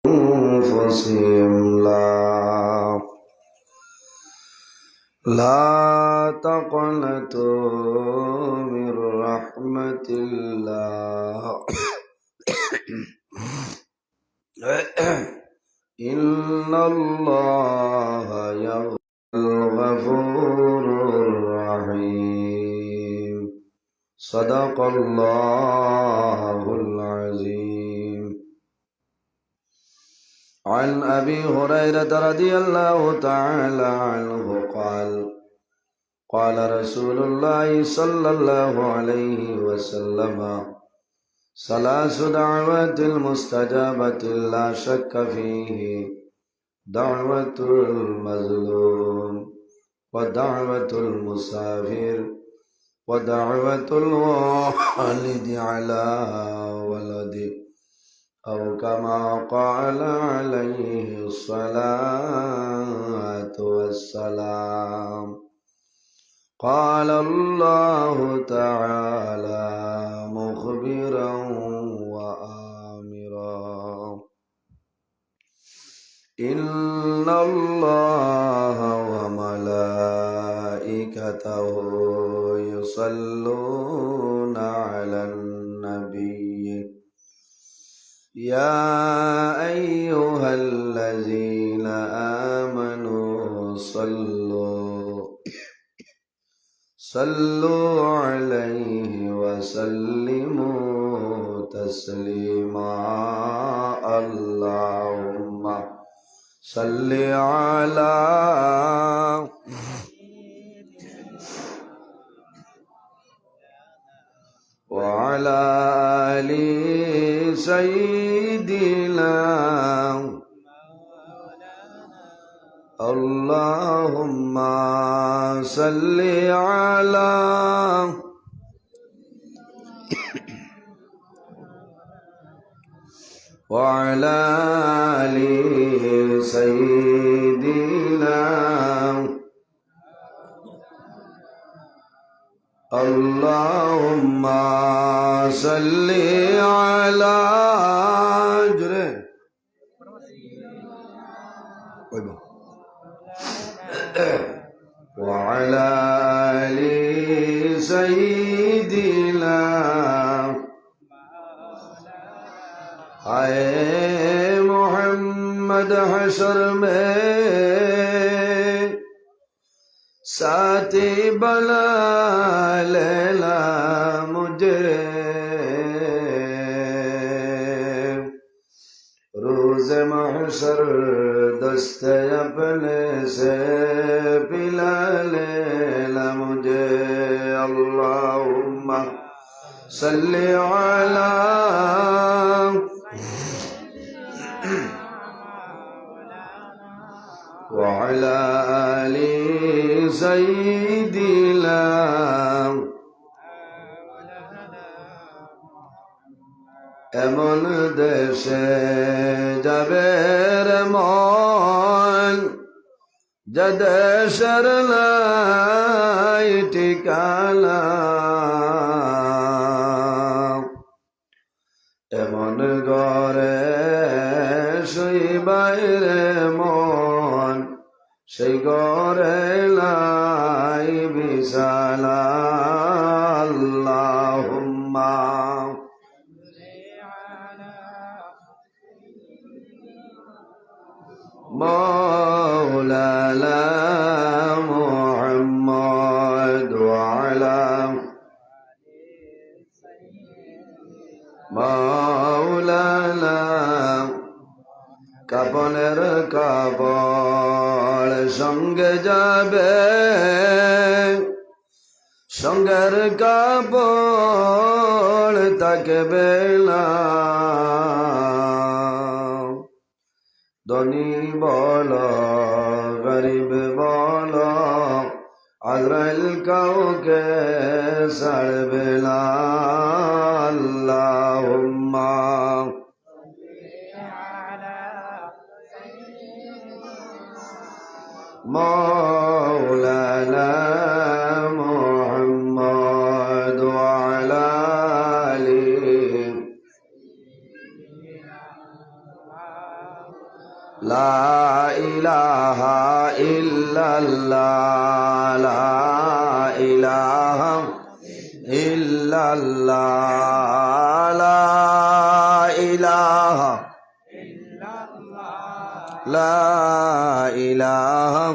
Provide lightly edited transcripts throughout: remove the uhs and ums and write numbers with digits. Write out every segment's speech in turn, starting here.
أنفسهم لا تقنطوا من رحمة الله إن الله الغفور الرحيم صدق الله العظيم. عن أبي هريرة رضي الله تعالى عنه قال قال رسول الله صلى الله عليه وسلم ثلاث دعوات المستجابة لا شك فيه دعوة المظلوم ودعوة المسافر ودعوة الوالد على ولده أو كما قال عليه الصلاة والسلام. قال الله تعالى مخبرا وآمرا إن الله وملائكته يصلون على النبي يا أيها الذين آمنوا صلوا عليه وسلموا تسليما. اللهم صل على وعلى آل سيدنا اللهم صل على وعلى آل سيدنا اللهم صل على وعلى آل سيدنا آئے محمد حشر میں ساتھی بنا لینا مجھے روز محشر دست اپنے سے پلا لینا مجھے. اللہم صلی علی وعلى آل سيدنا এমন দেশে যাবে রে মন যে দেশের নাই ঠিকানা এমন ঘরে শুইবাই রে মন সেই ঘরে নাই বিছানা. আল্লাহুম্মা مولانا محمد وعلى مولانا কাপনের কাপড় সঙ্গে যাবে সঙ্গের কাপড় থাকবে না. ধনী বল গরিব বল আজরাইল কাউকে ছাড়বে না. আল্লাহুম্মা مولانا محمد وعلى آله লা ইলাহা ইল্লাল্লাহ লা ইলাহা ইল্লাল্লাহ লা ইলাহা লা ইলাহা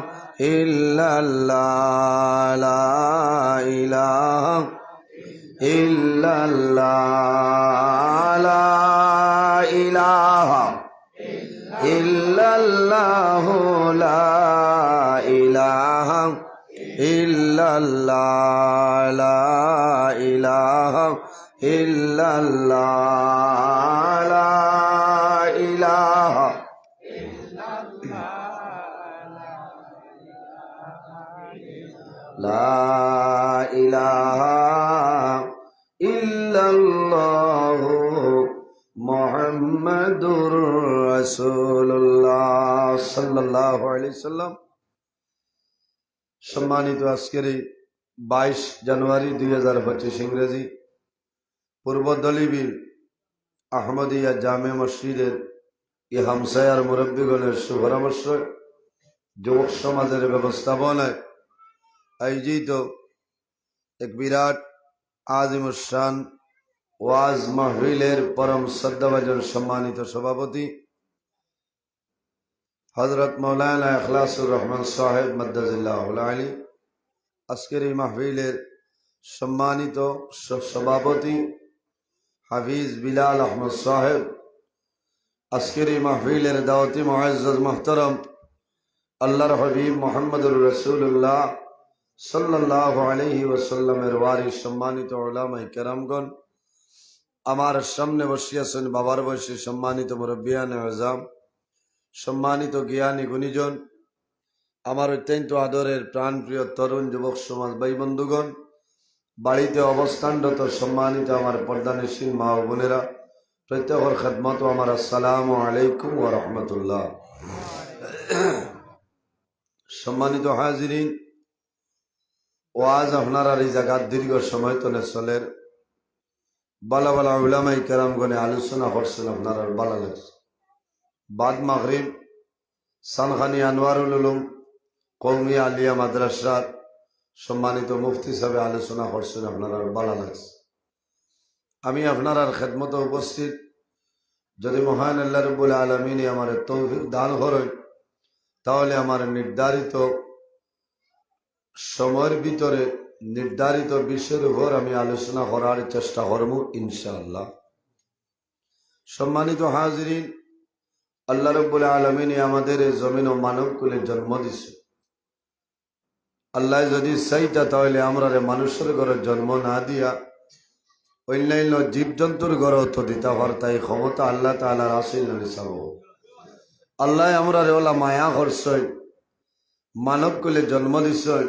ইল্লাল্লাহ লা ইলাহা ইল্লাল্লাহ লা ইলাহা ইল্লাল্লাহ লা ইলাহা ইল্লাল্লাহ লা ইলাহা ইল্লাল্লাহ লা ইলাহা লা ইলাহা ইল্লাল্লাহ মুহাম্মাদুর রাসূলুল্লাহ সাল্লাল্লাহু আলাইহি সাল্লাম। সম্মানিত আজকের এই 22 জানুয়ারি 2025 ইংরেজি পূর্ব দলিবিল আহমদিয়া জামে মসজিদের এই হামসায়ার মুরব্বীগণের সুপরামর্শ যুবক সমাজের ব্যবস্থাপনায় আয়োজিত এক বিরাট আজিমুশান ওয়াজ মাহফিলের পরম শ্রদ্ধাভাজন সম্মানিত সভাপতি হযরত মাওলানা ইখলাসুর রহমান সাহেব মাদ্দাজিল্লাহুল আলী, আজকের এই মাহফিলের সম্মানিত সভাপতি হাফিজ বিলাল আহমদ সাহেব, আজকের এই মাহফিলের দাওয়াতি মুআজ্জাজ মুহতারাম আল্লাহর হাবিব মুহাম্মদুর রাসূলুল্লাহ সাল্লাল্লাহু আলাইহি ওয়াসাল্লামের ওয়ারিস সম্মানিত উলামায়ে কেরামগণ, আমার সামনে বসে আছেন বাবার বয়সে সম্মানিত মুরব্বিয়ানে আযম, সম্মানিত জ্ঞানী গুণীজন, আমার অত্যন্ত আদরের প্রাণপ্রিয় তরুণ যুবক সমাজ ভাই বন্ধুগণ, বাড়িতে অবস্থানরত সম্মানিত আমার পর্দানিশীল মা ও বোনেরা, প্রত্যেকের খেদমত আমার আসসালামু আলাইকুম ওয়া রাহমাতুল্লাহ। সম্মানিত হাজিরিন, ওয়াজ আপনারা এই জায়গার দীর্ঘ সময় তনে চলের বালা বালা উলামায়ে কেরামগণে আলোচনা করছেন, আপনারা ভালো লাগছে। বাদ মাগরিব সানখানি আনোয়ারুল উলুম কওমি আলিয়া মাদ্রাসার সম্মানিত মুফতি সাহেব আলোচনা করছেন, আপনারা ভালো লাগছে। আমি আপনার খেদমত উপস্থিত, যদি মহান আল্লাহ রাব্বুল আলামিন আমার তৌফিক দান করেন তাহলে আমার নির্ধারিত সময়ের ভিতরে নির্ধারিত বিষয়ের উপর আমি আলোচনা করার চেষ্টা করব ইনশাআল্লাহ। সম্মানিত হাজিরিন, আল্লাহ রাব্বুল আলামিন আমাদের এই জমিন ও মানব কুলে জন্ম দিছে। আল্লাহ যদি চাইতা তাহলে আমরা মানুষের ঘরে জন্ম না দিয়া অন্যান্য জীবজন্তুর ঘরে তো দিতে পারতা, এই ক্ষমতা আল্লাহ তাআলার আছে না নিসাব। আল্লাহ আমরা ওলা মায়া করছেন, মানব কুলে জন্ম দিছেন,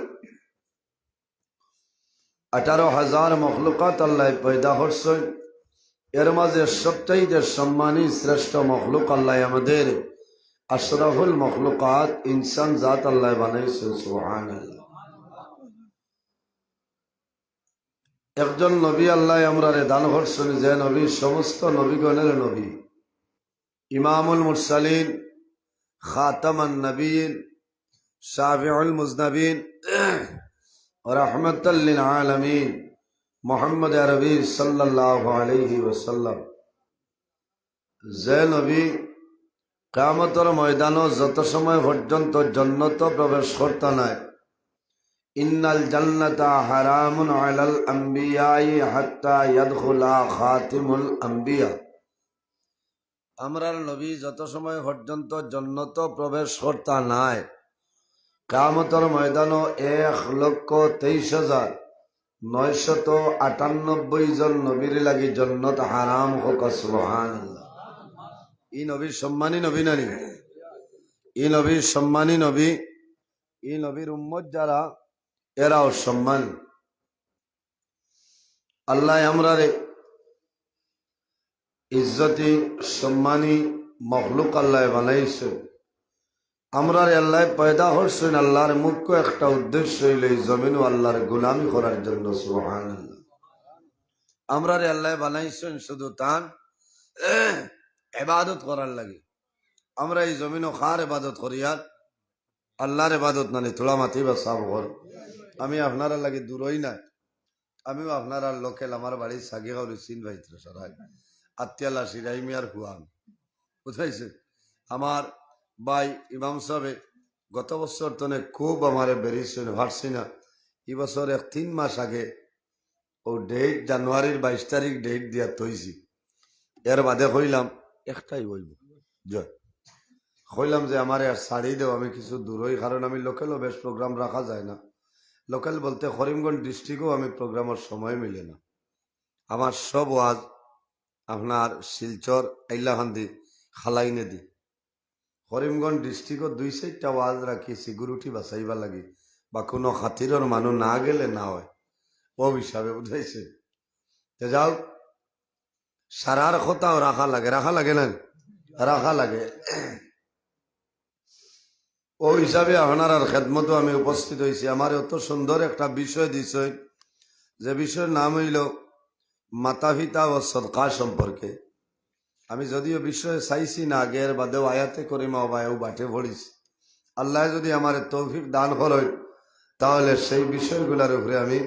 18,000 মখলুকাত আল্লাহ পয়দা করছেন। এর মাঝে সবচাইতে সম্মানী শ্রেষ্ঠ মখলুক আল্লাহ আমাদের আশরাফুল মখলুকাত ইনসান জাত আল্লাহ বানাইছেন। সুবহানাল্লাহ। একজন নবী আল্লাহ আমরা দান করছেন, যে নবী সমস্ত নবীগণের নবী, ইমামুল মুরসালিন, খাতামান নবীন, শাফিউল মুজনবিন, রাহমাতাল লিল আলামিন, মুহাম্মদ আরবি সাল্লাল্লাহু আলাইহি ওয়াসাল্লাম। যে নবী কিয়ামতের ময়দানে যত সময় পর্যন্ত জান্নাত প্রবেশ করতে নাই, ইন্নাল জান্নাতা হারামুন আলাল আম্বিয়াই হাত্তা ইয়াদখুলা খাতিমুল আম্বিয়া। আমরার নবী যত সময় পর্যন্ত জান্নাত প্রবেশ করতে নাই, কিয়ামতের ময়দানে 1,23,998 জন নবীর লাগি জান্নাত হারাম হোক। সুবহানাল্লাহ। ই নবী সম্মানী নবী নানি, ই নবী সম্মানী নবী, ই নবীর উম্মত যারা এরাও সম্মান। আল্লাহ আমরারে ইজ্জতি সম্মানী মখলুক আল্লাহ বানাইছে। আমরারে আল্লাহ পয়দা করছেন আল্লাহর মুখ্য একটা উদ্দেশ্য হইল এই জমিন ও আল্লাহর গোলামি করার জন্য। সুবহানাল্লাহ। আমরারে আল্লাহ বানাইছেন শুধু তান ইবাদত করার লাগে। আমরা এই জমিনও খার ইবাদত করি আর আল্লাহর ইবাদত নানি তোলা মাতি বা সাব ঘর আমি আপনারা লাগে দূরই না আমিও আপনারা লোকেল আমার বাড়ির সাগিগাঁও সিন ভাইত্র সরাই আত্যালা সিরাই মিয়ার হুয়ান বুঝাইছে আমার ভাই ইমাম সাহেব গত বছর তনে খুব আমার বেরিয়েছেন ভারছি না এই বছর 3 মাস আগে ও ডেট জানুয়ারির 22 তারিখ ডেট দিয়া তৈছি এর বাদে কইলাম একটাই বলবো জয় কইলাম যে আমার আর শাড়ি দেও আমি কিছু দূরই কারণ আমি লোকালও বেশ প্রোগ্রাম রাখা যায় না লোকাল বলতে করিমগঞ্জ ডিস্ট্রিক্টও আমি প্রোগ্রামের সময় মিলে না আমার সব ওয়াজ আপনার শিলচর আইলাহান্দি খালাইনে দি করিমগঞ্জ ডিস্ট্রিক্টত 2-4টা ওয়াজ রাখি সিকিউরিটি বাঁচাইবা লাগি বা কোনো খাতিরর মানুষ না গেলে না হয় ও হিসাবে বুঝাইছে যাও সারার কথাও রাখা লাগে না রাখা লাগে ও হিসাবে আপনার আর খেদমতো আমি উপস্থিত হয়েছি আমার অত সুন্দর একটা বিষয় দিছে যে বিষয়ের নাম হইল মাতা পিতা ও সদকা সম্পর্কে আমি যদিও বিষয়ে চাইছি না আগের বাদেও আয়াতে করিমা বায়ু বাটে পড়িছি আল্লাহ যদি আমার তৌফিক দান করেন তাহলে সেই বিষয়গুলোর উপরে আমি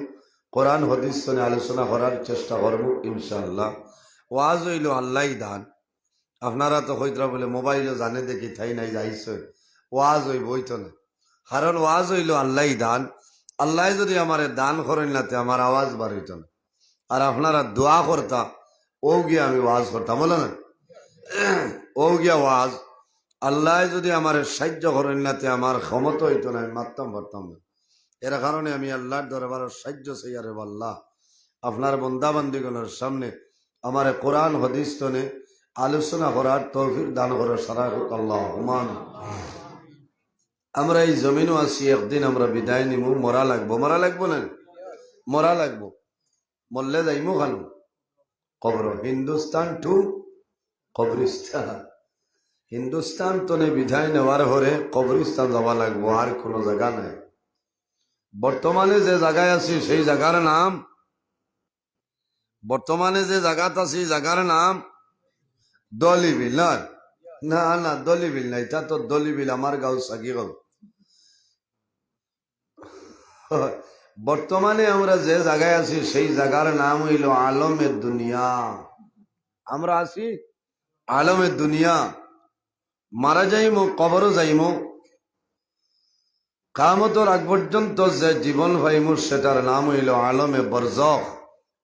কোরআন হাদিস নিয়ে আলোচনা করার চেষ্টা করব ইনশাআল্লাহ ওয়াজ হইল আল্লাহ দান আপনারা তো হইতরা বলে মোবাইলও জানে দেখি থাই নাই যাইছে ওয়াজ হইব হইতো না কারণ ওয়াজ হইল আল্লাহ দান আল্লাহ যদি আমার দান করেন নাতে আমার আওয়াজ বার হইত না আর আপনারা দোয়া করতা ও গিয়া আমি ওয়াজ করতাম বলে না ও গিয়া ওয়াজ আল্লাহ যদি আমার সাহায্য করেন নাতে আমার ক্ষমতা হইতো না আমি মারতাম পারতাম না এর কারণে আমি আল্লাহর দরবারে সাহায্য চাই আরে আল্লাহ আপনার বন্দাবান্দিগণের সামনে আমার কোরআন হাদিস তনে আলোচনা করার তৌফিক দান করার সারা আল্লাহ হুমান আমরা এই জমিনও আছি একদিন আমরা বিদায় নিব মরা লাগবো না মরা লাগবো মরলে যাইমো কেন কবর হিন্দুস্তান টু কবরিস্তান হিন্দুস্তান তনে বিদায় নেওয়ার হরে কবরিস্তান যাওয়া লাগবো আর কোনো জায়গা নাই বর্তমানে যে জায়গায় আছি সেই জায়গার নাম বর্তমানে যে জায়গাত আছি জায়গার নাম দলিবিল না না দলিবিল না এটা তো দলিবিল আমার গাঁও সাকিগাঁও বর্তমানে আমরা যে জায়গায় আছি সেই জায়গার নাম হইল আলমের দুনিয়া আমরা আছি আলমের দুনিয়া মারা যাইমো কবরও যাইমো কামতর আগ পর্যন্ত যে জীবন ভাইমুর সেটার নাম হইল আলমে বরজখ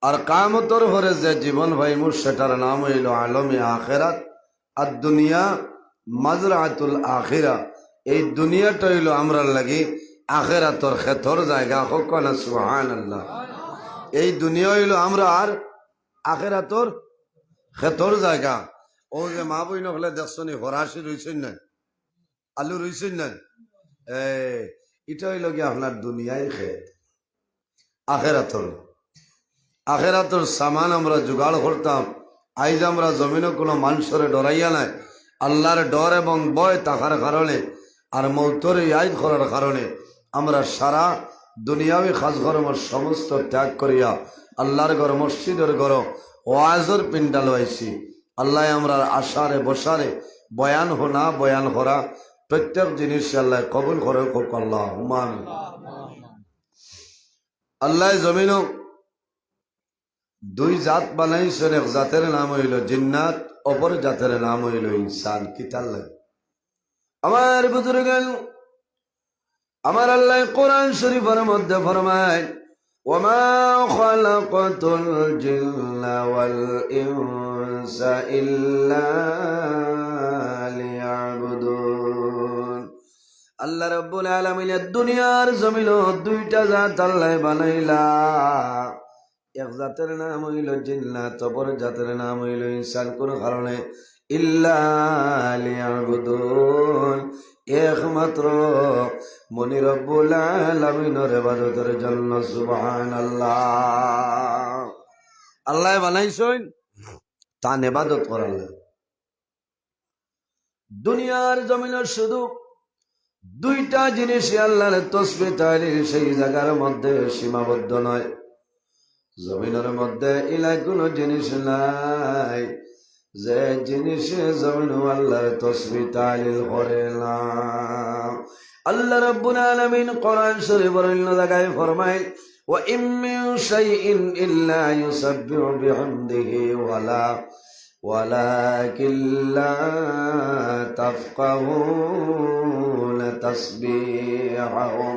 আর কামতর ভরে যে জীবন ভাইমুর সেটার নাম হইল আলমে আখেরাত আর দুনিয়া মাজরাতুল আখিরা এই দুনিয়াটা হইল আমরা লাগি আখেরাতর খেতর জায়গা হোক না সুবহানাল্লাহ এই দুনিয়া হইল আমরা আর আখেরাতর খেতর জায়গা ও যে মা বইন হলে দেখছনি হরাশি রইছেন না আলু রইছেন না এটা হইল কি আপনার দুনিয়ায় খেত আখেরাতর সামান আমরা জোগাড় করতাম আইজ আমরা জমিনে কোনো মানুষের ডরাইয়া নাই আল্লাহর ডর এবং ভয় থাকার কারণে আর মৌতরে আইন করার কারণে আমরা সারা দুনিয়াবি খাসগরমের সমস্ত ত্যাগ করিয়া আল্লাহর ঘর মসজিদের ঘর ওয়াজের পিন্ডাল হয়েছি আল্লাহ আমরা আশারে বসারে বয়ান হোনা বয়ান করা প্রত্যেক জিনিস আল্লাহ কবুল করে হোক আল্লাহ হুমান আল্লাহ জমিন 2 জাত বানাইছেন এক জাতের নাম হইল জিন্নাত অপর জাতের নাম হইল ইনসান কিতাল লাগে আমার বুজুর্গ আমার আল্লাহ কোরআন শরীফের মধ্যে ফরমায় ওমা খালাকাতুল জিন্না ওয়াল ইনসা ইল্লা লিয়াবুদুন আল্লাহ রাব্বুল আলামিনের দুনিয়ার জমিনও 2টা জাত আল্লাহ বানাইলা এক জাতের নাম হইল জিন্নাত অপর জাতের নাম হইল ইনসান কোন কারণে ইল্লা লিয়াবুদুন একমাত্র মনি রব্বুল আলামিনের ইবাদতের জন্য সুবহানাল্লাহ আল্লাহ বানাইছেন তার ইবাদত করার দুনিয়ার জমিনে শুধু 2টা জিনিস আল্লাহর তাসবিহ তাহলিল সেই জায়গার মধ্যে সীমাবদ্ধ নয় জমিনের মধ্যে ইলা কোনো জিনিস নাই যে জিনিসে জমিন আল্লাহর তাসবিহ তাহলিল করে না। আল্লাহ রাব্বুল আলামিন কোরআন শরীফের অন্য জায়গায় ফরমায় ওয়া ইম মিন শাইইন ইল্লা ইউসাব্বিহু বিহামদিহি ওয়ালাকিন লা তাফকাহুনা তাসবিহাহুম।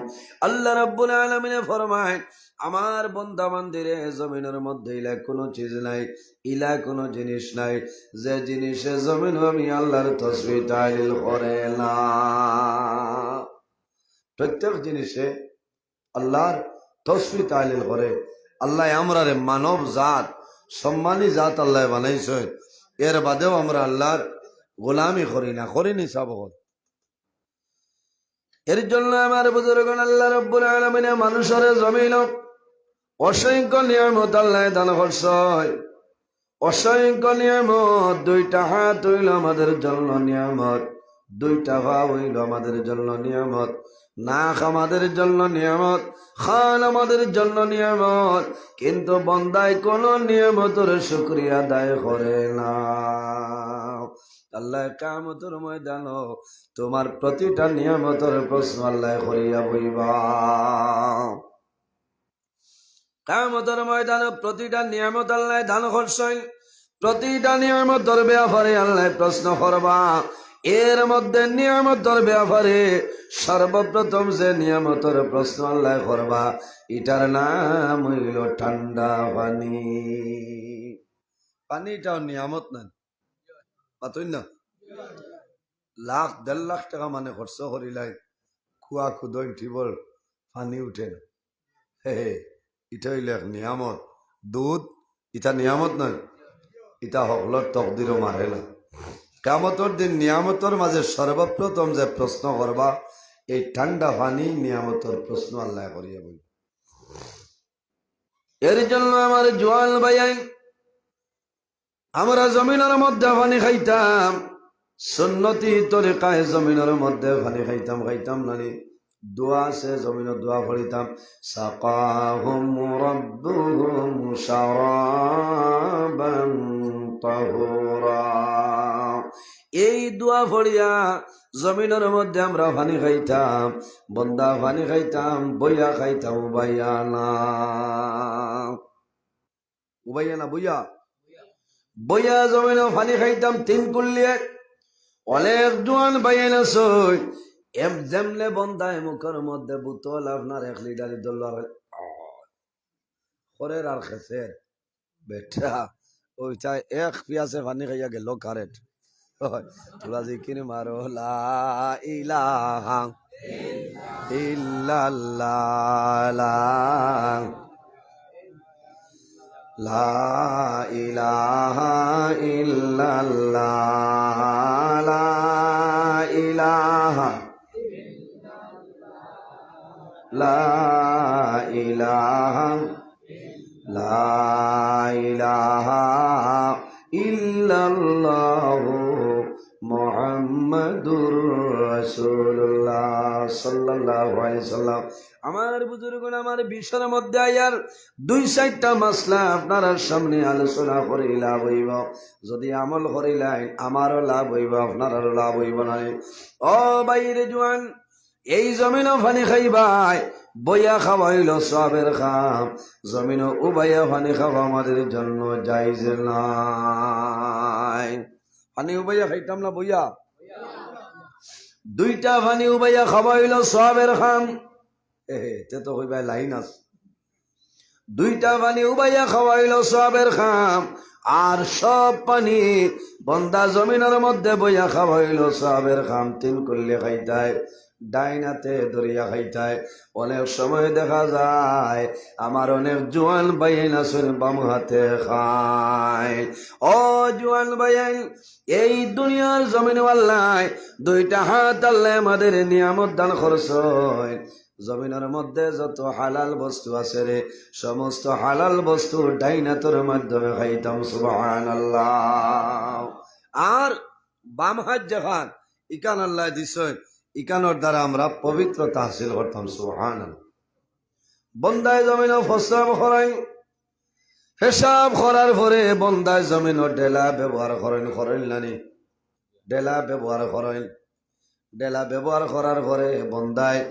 আল্লাহ রাব্বুল আলামিন ফরমায় আমার বান্দা বান্দিরে জমিনের মধ্যে ইলা কোনো চিজ নাই, ইলা কোনো জিনিস নাই যে জিনিসে জমিন আমি আল্লাহর তাসবিহ তাহলিল করে না। প্রত্যেক জিনিসে আল্লাহর তাসবিহ তাহলিল করে। আল্লাহ আমরারে মানব জাত সম্মানী জাত আল্লাহ বানাইছে, এর বাদেও আমরা আল্লাহর গোলামি করি না, করিনি সাবহত। এর জন্য আমার বুজুর্গণ আল্লাহ রাব্বুল আলামিন মানুষের জমিন অসংখ্য নিয়ামত আল্লাহ দান করছে, অসংখ্য নিয়ামত। দুইটা হাত হইল আমাদের জন্য নিয়ামত, দুইটা পা হইল আমাদের জন্য নিয়ামত, নাক আমাদের জন্য নিয়ামত, খান আমাদের জন্য নিয়ামত। কিন্তু বান্দায় কোন নিয়ামতের শুকরিয়া আদায় করে না। আল্লাহ কিয়ামতের ময়দান তোমার প্রতিটা নিয়ামতের প্রশ্ন আল্লাহ করিয়া বইবা। কিয়ামতের ময়দানে প্রতিটা নিয়ামত আল্লাহ দান করছেন, প্রতিটা নিয়ামতের ব্যাপারে আল্লাহ প্রশ্ন করবা। এর মধ্যে নিয়ামতের ব্যাপারে সর্বপ্রথম যে নিয়ামতের প্রশ্ন আল্লাহ করবা এটার নাম হইল ঠান্ডা পানি। পানিটাও নিয়ামত না, পাতই না। লাখ 1.5 লাখ টাকা মানে খরচ করিলাই খুয়া খুদই ঠিবল পানি উঠে না। হে এটা হইলে এক নিয়ামত। দুধ এটা নিয়ামত নয়, এটা সকলের তকদিরও মারে না। কিয়ামতের দিন নিয়ামতের মাঝে সর্বপ্রথম যে প্রশ্ন করবা এই ঠান্ডা পানি নিয়ামতের প্রশ্ন আল্লাহ করিয়া বলি। এর জন্য আমার জোয়াল ভাইয়াই আমরা জমিনের মধ্যে পানি খাইতাম, সুন্নতি তরিকায় জমিনের মধ্যে পানি খাইতাম নানি দোয়া আছে জমিনের দোয়া পড়িতাম। সাকাহুম রাব্বুহুম শারাবান তাহুরা। এই দোয়া পড়িয়া জমিনের মধ্যে আমরা পানি খাইতাম, বন্দা পানি খাইতাম, বইয়া খাইতাম, উবাইয়া না বইয়া বইয়া জমিনে পানি খাইতাম। 3 কুল্লিয়ে অনেক জোয়ান বাইন আছে যেমনে বন্ধায় মুখের মধ্যে বোতল আপনার 1 লিটার দলের আর খেসের বেটা ওইটা 1 পিয়াসে পানি খাইয়া গেল কারেন্ট। তোরা জিকির মারো লা ইলাহা ইল্লাল্লাহ লা ইলাহা ইল্লাল্লাহ লা ইলাহা লা ইলাহা লা ইলাহা ইল্লাল্লাহ মুহাম্মাদুর রাসূলুল্লাহ সাল্লাল্লাহু আলাইহি সাল্লাম। আমার বুজুর্গণ আমার বিষয়ের মধ্যে আয়ার 2-4টা মাসলা আপনার সামনে আলোচনা করে লাভ হইব। যদি আমল করিলাই আমারও লাভ হইব, আপনারও লাভ হইব না। ও বাইরে জোয়ান এই জমিনও পানি খাইবাই, বইয়া খাওয়া হইল সবের খাম। জমিনও উবাইয়া পানি খাওয়া আমাদের জন্য জায়েজ নাই। পানি উবাইয়া খাইতাম না বইয়া, 2টা পানি উবাইয়া খাওয়া হইল সবের খাম। তে তো হইবাই লাইন আছে। 2টা পানি উবাইয়া খাওয়া হইল সবের খাম, আর সব পানি বন্দা জমিনের মধ্যে বইয়া খাওয়া হইল সবের খাম। 3 করলে খাইতায়, ডাইনাতে দরিয়া খাইতায়। অনেক সময় দেখা যায় আমার অনেক জোয়ান বাইন আছেন বাম হাতে খায়। ও জোয়ান বাইন এই দুনিয়ার জমিন আল্লাহ 2টা হাত আল্লাহ আমাদের নিয়ামত দান করছে। জমিনের মধ্যে যত হালাল বস্তু আছে রে সমস্ত হালাল বস্তু ডাইনাতের মাধ্যমে খাইতাম। সুবহানাল্লাহ। আর বাম হাত যখন ইকান আল্লাহ দিছেন ইকানোর দ্বারা আমরা পবিত্রতা হাসিল করতাম। সুবহানাল্লাহ। বন্দায় জমিনে প্রস্রাব করাই হিসাব করার পরে বন্দায় জমিন ডেলা ব্যবহার করেন নানি ডেলা ব্যবহার করেন। ডেলা ব্যবহার করার পরে বন্দায়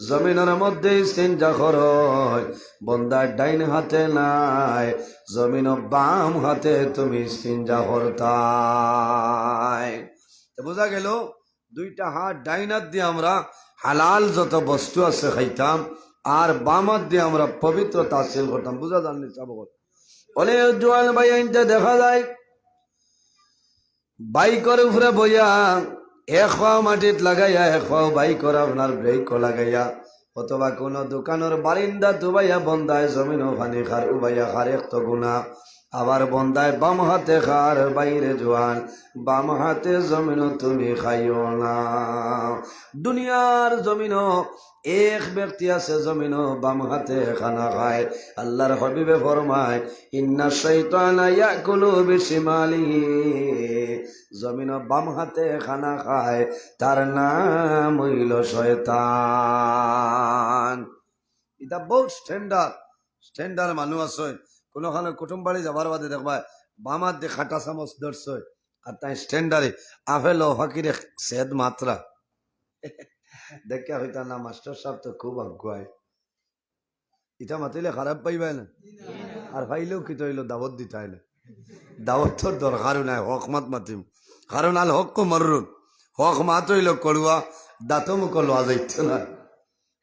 জমিনের মধ্যে ইস্তিনজা করয়। বন্দায় ডাইন হাতে নাই, জমিন বাম হাতে তুমি ইস্তিনজা করতাই। বোঝা গেল দুইটা হাত ডাইন হাত দিয়ে আমরা হালাল যত বস্তু আছে খাইতাম, আর বাম হাত দিয়ে আমরা পবিত্রতা হাসিল করতাম। বুঝা জাননি চাবো অনেক জোয়ান ভাই আইনটা দেখা যায় বাইকের উপরে বইয়া এক মাটিত লাগাইয়া এক বাইকর আপনার ব্রেক লাগাইয়া, অথবা কোন দোকানের বারিন্দা দুবাইয়া বন্দায় জমিন ফানি খার উবাইয়া খার এক তো গুণা। আবার বন্দায় বাম হাতে খার বাইরে জোয়ান, বাম হাতে জমিন তুমি খাইও না। দুনিয়ার জমিন এক ব্যক্তি আছে জমিন বাম হাতে খানা খায়। আল্লাহর হাবিবে ফরমায় ইন্না শাইতানা ইয়াকুলু বিশিমালিহি, জমিন বাম হাতে খানা খায় তার নাম হইল শয়তান। এটা বহু স্ট্যান্ডার্ড মানুষ আছে। কোনোখানে কুটুম বাড়ি যাবার বাদে দেখবা বাম হাত দিয়ে খাটা চামচ ধরছে, আর তাই স্ট্যান্ডার্ডে আফেল ফাঁকিরে সেদ মাত্রা দেখে হইতা না মাস্টার সাহেব তো খুব আগুয়ায়, এটা মাতিলে খারাপ পাইবাই না, আর পাইলেও কি তৈল দাবত দিতে হইলে দাওয়াত তোর দরকারও নাই। হক মাত মাতিম, কারণ আল হক কো মরুন, হক মাত হইল কড়ুয়া দাঁত মুখ লওয়া যাইত না।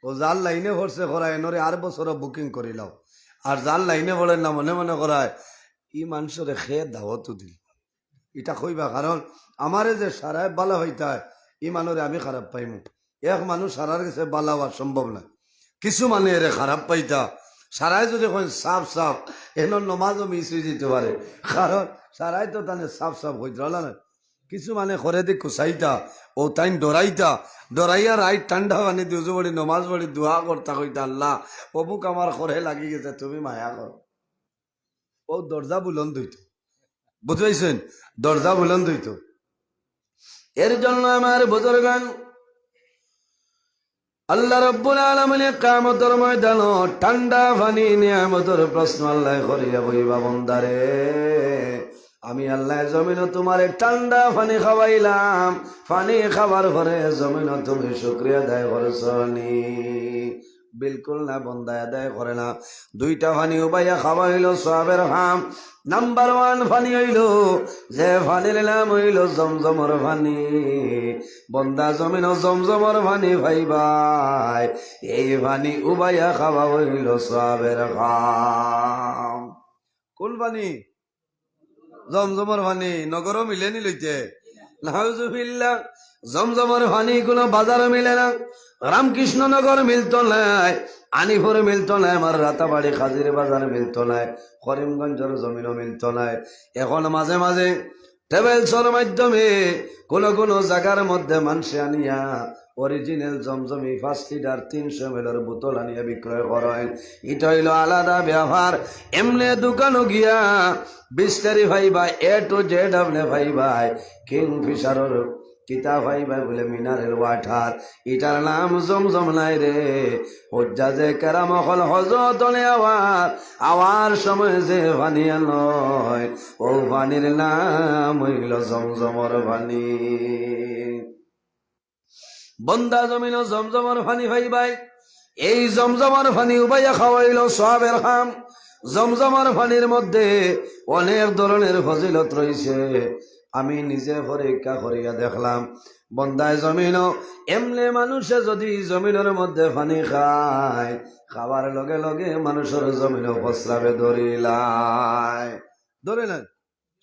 ও যার লাইনে ভরছে করায় এনরে আর বছর বুকিং করিলাম, আর যার লাইনে বলেন না মনে মনে করায় ই মানুষরে খেয়ে দাওয়াতও দিল। এটা কইবা কারণ আমারে যে সারায় বালা হইতা ই মানুরে আমি খারাপ পাইমু। এক মানুষ সারার কাছে বালা হওয়া সম্ভব না। কিছু মানে এরে খারাপ পাইতা সারাই যদি সাফ সাফ এন নমাজও মিস হয়ে যেতে পারে, কারণ সারাই তো তানে সাফ সাফ হইতে না। কিছু মানে করে দি কুসাইতা ও তাই ডরাইয়া রাইট ঠান্ডা পানি দিউজু বড়ি নমাজ বড়ি দোয়া করতা কইতা আল্লাহ অমুক আমার করে লাগি গেছে তুমি মায়া কর। ও দরজা বুলন্দ হইত, বুঝতে পাইছেন, দরজা বুলন্দ হইত। এর জন্য আমার বুজুর্গান আল্লাহ রাব্বুল আলামিন কিয়ামতের ময়দানে ঠান্ডা পানি নিয়ামতের প্রশ্ন আল্লাহ করিয়া বইবা বন্দারে আমি আল্লাহ জমিন তোমারে ঠান্ডা পানি খাওয়াইলাম, পানি খাবার পরে জমিন তুমি শুকরিয়া আদায় করছনি? বিলকুল না, বন্দা আদায় করে না। দুইটা পানি উবাইয়া খাওয়া হইল সওয়াবের হাম। নাম্বার 1 পানি হইল যে পানির নাম হইল জমজমর পানি। বন্দা জমিন জমজমর পানি ভাইবাই, এই পানি উবাইয়া খাওয়া হইল সওয়াবের হাম। কোন পানি? জমজমর পানি। নগরও মিলেনি লইতে নাউজুবিল্লাহ। জমজমর পানি কোনো বাজারও মিলে না। রামকৃষ্ণনগর মিলতো নাই, আনিপুর মিলতো নাই, আমার রাতাবাড়ি খাজির বাজার মিলতো নাই, করিমগঞ্জের জমিনও মিলতো নাই। এখন মাঝে মাঝে ট্রাভেলসের মাধ্যমে কোন কোন জায়গার মধ্যে মানুষে আনিয়া অরিজিনাল জমজমি 5 লিটার 300 ml বোতল আনিয়া বিক্রয় করেন। এটা হইল আলাদা ব্যবহার। এমনি দোকানও গিয়া বিস্তারি ভাই ভাই A to Z আপনি ভাই ভাই কিংফিশারের কিতা ভাই ভাই বলে মিনারেল ওয়াটার, এটার নাম জমজম নাই রে। হজ্জাজে কেরাম হল হজরত আওয়ার সময় যে পানি নয় ও পানির নাম হইল জমজমর পানি। বন্দা জমিন জমজমর পানি ভাই ভাই, এই জমজমর পানি উবাইয়া খাওয়াইল সওয়াবের হাম। জমজমর পানির মধ্যে অনেক ধরনের ফজিলত রয়েছে। আমি নিজে পরীক্ষা করিয়া দেখলাম বন্দায় জমিন এমনি মানুষে যদি জমিনের মধ্যে পানি খায়, খাবার লগে লগে মানুষের জমিন প্রস্রাবে ধরিলায় ধরে না।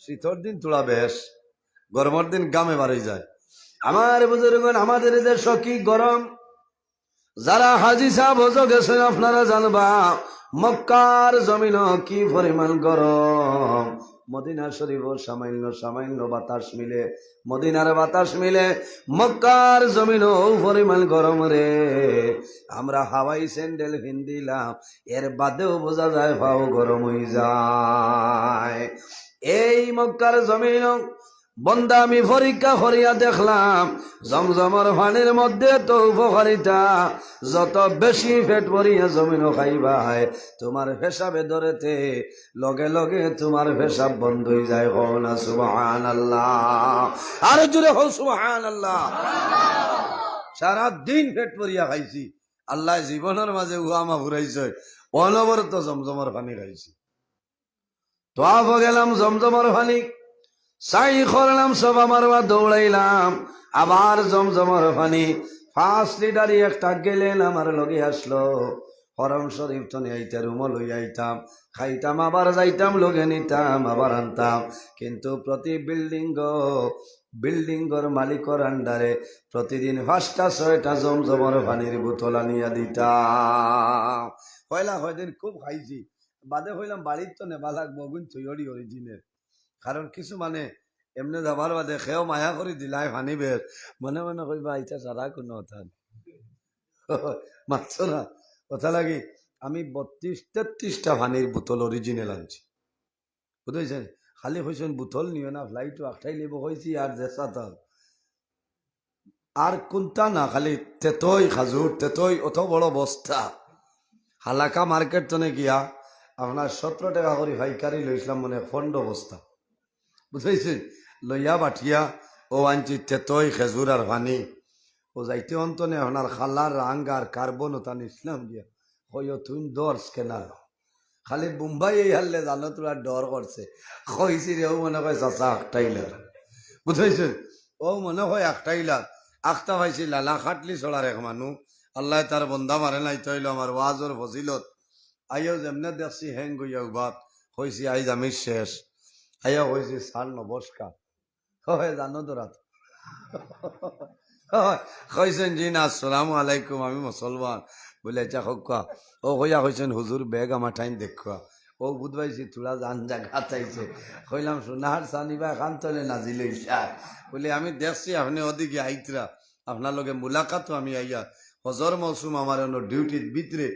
শীতর দিন তোলা বেশ, গরমের দিন গামে বাড়ি যায়। আমার বুজুর্গ আমাদের দেশ কি গরম। যারা হাজি সাহেব হজো গেছেন আপনারা জানবা মক্কার জমিন কি পরিমাণ গরম। মদিনা শরীফ সামান্য সামান্য বাতাস মিলে, মদিনার বাতাস মিলে মক্কার জমিন পরিমাণ গরম রে। আমরা হাওয়াই স্যান্ডেল দিলাম, এর বাদেও বোঝা যায় পাও গরম হয়ে যায়। এই মক্কার জমিন বন্দা আমি পরীক্ষা করিয়া দেখলাম জমজমর পানির মধ্যে তো উপকারিতা, যত বেশি পেট ভরিয়া জমিন খাইবাই তোমার পেশাবে ধরেতে লগে লগে তোমার পেশাব বন্ধ হয়ে যায়। হও না সুবহানাল্লাহ, আরো জোরে হও সুবহানাল্লাহ। সারা দিন পেট ভরিয়া খাইছি, আল্লাহ জীবনের মাঝে উহামা ঘুরাইছে, অনবরত জমজমর পানি খাইছি। তো গেলাম জমজমর পানি সাই করলাম, সবা মারবা দৌড়াইলাম, আবার জমজমর পানি 5 লিটারই একটা গেলেন আমার লগে আসলো। হরম শরীফ তো আইতে রুমো লই আইতাম, খাইতাম আবার যাইতাম, লগে নিতাম আবার আনতাম। কিন্তু প্রতি বিল্ডিংর মালিকর আন্ডারে প্রতিদিন 5টা 6টা জমজমর পানির বোতল আনিয়া দিতাম। হইলা হয়দিন খুব খাইছি, বাদে হইলাম বাড়ির তো নেবা লাগবো গুণ থইরি অরিজিনের। কারণ কিছু মানে এমনি যাবার বাদে খেয়েও মায়া করে দিলাই ফানি বের মনে মনে কইবা এটা সারা কোনো কথা মাত্র না। কথা লাগি আমি 32-33টা ফানির বোতল অরিজিনাল আনছি, বুঝেছেন? খালি হয়েছেন বোতল নিও না, ফ্লাইটও একটাই লিব হয়েছি আর জেসা তার আর কোনটা না, খালি তেতই খাজুর তেতই অত বড় বস্তা। হালাকা মার্কেট তো গিয়া আপনার 17 টাকা করে ভাইকারি লইছিলাম, মনে 15 বস্তা, বুঝাইছেন? লইয়া বাঠিয়া ও আনছি তেতই খেজুর আর পানি। ও যাইতে অন্তনে আপনার খালার রাং আর কার্বন ওটা নিছিলাম গিয়া কইও তুমি ডর স্ক্যানার খালি মুম্বাই এই হারলে জানো তোরা ডর করছে। কইছি রে ও মনে হয় চাচা একটাইলার, বুঝাইছেন? ও মনে হয় একটাইলার আখতা পাইছি লালা খাটলি ছড়ার এক মানুষ, আল্লাহ তার বন্ধা মারে নাই তৈল আমার ওয়াজর ফজিলত। আইও যেমনে দেখছি হ্যাং গইয়া উবাত কইছি আইজ আমি শেষ। আইয়া কইছি স্যার নমস্কার, হয় জানো তোরা কইছেন জি না আসসালামু আলাইকুম, আমি মুসলমান। বলে আচ্ছা হকা ও কইয়া কইছেন হুজুর বেগ আমার ঠাইন দেখা। ও বুধবাইছি তোরা জান জায়গা চাইছে। কইলাম সোনাহার সানিবা খান তলে নাজিল বলে আমি দেখছি আপনি ওদিকে আইতরা, আপনার লগে মুলাকাতও আমি আইয়া হজর মৌসুম আমার ডিউটির ভিতরে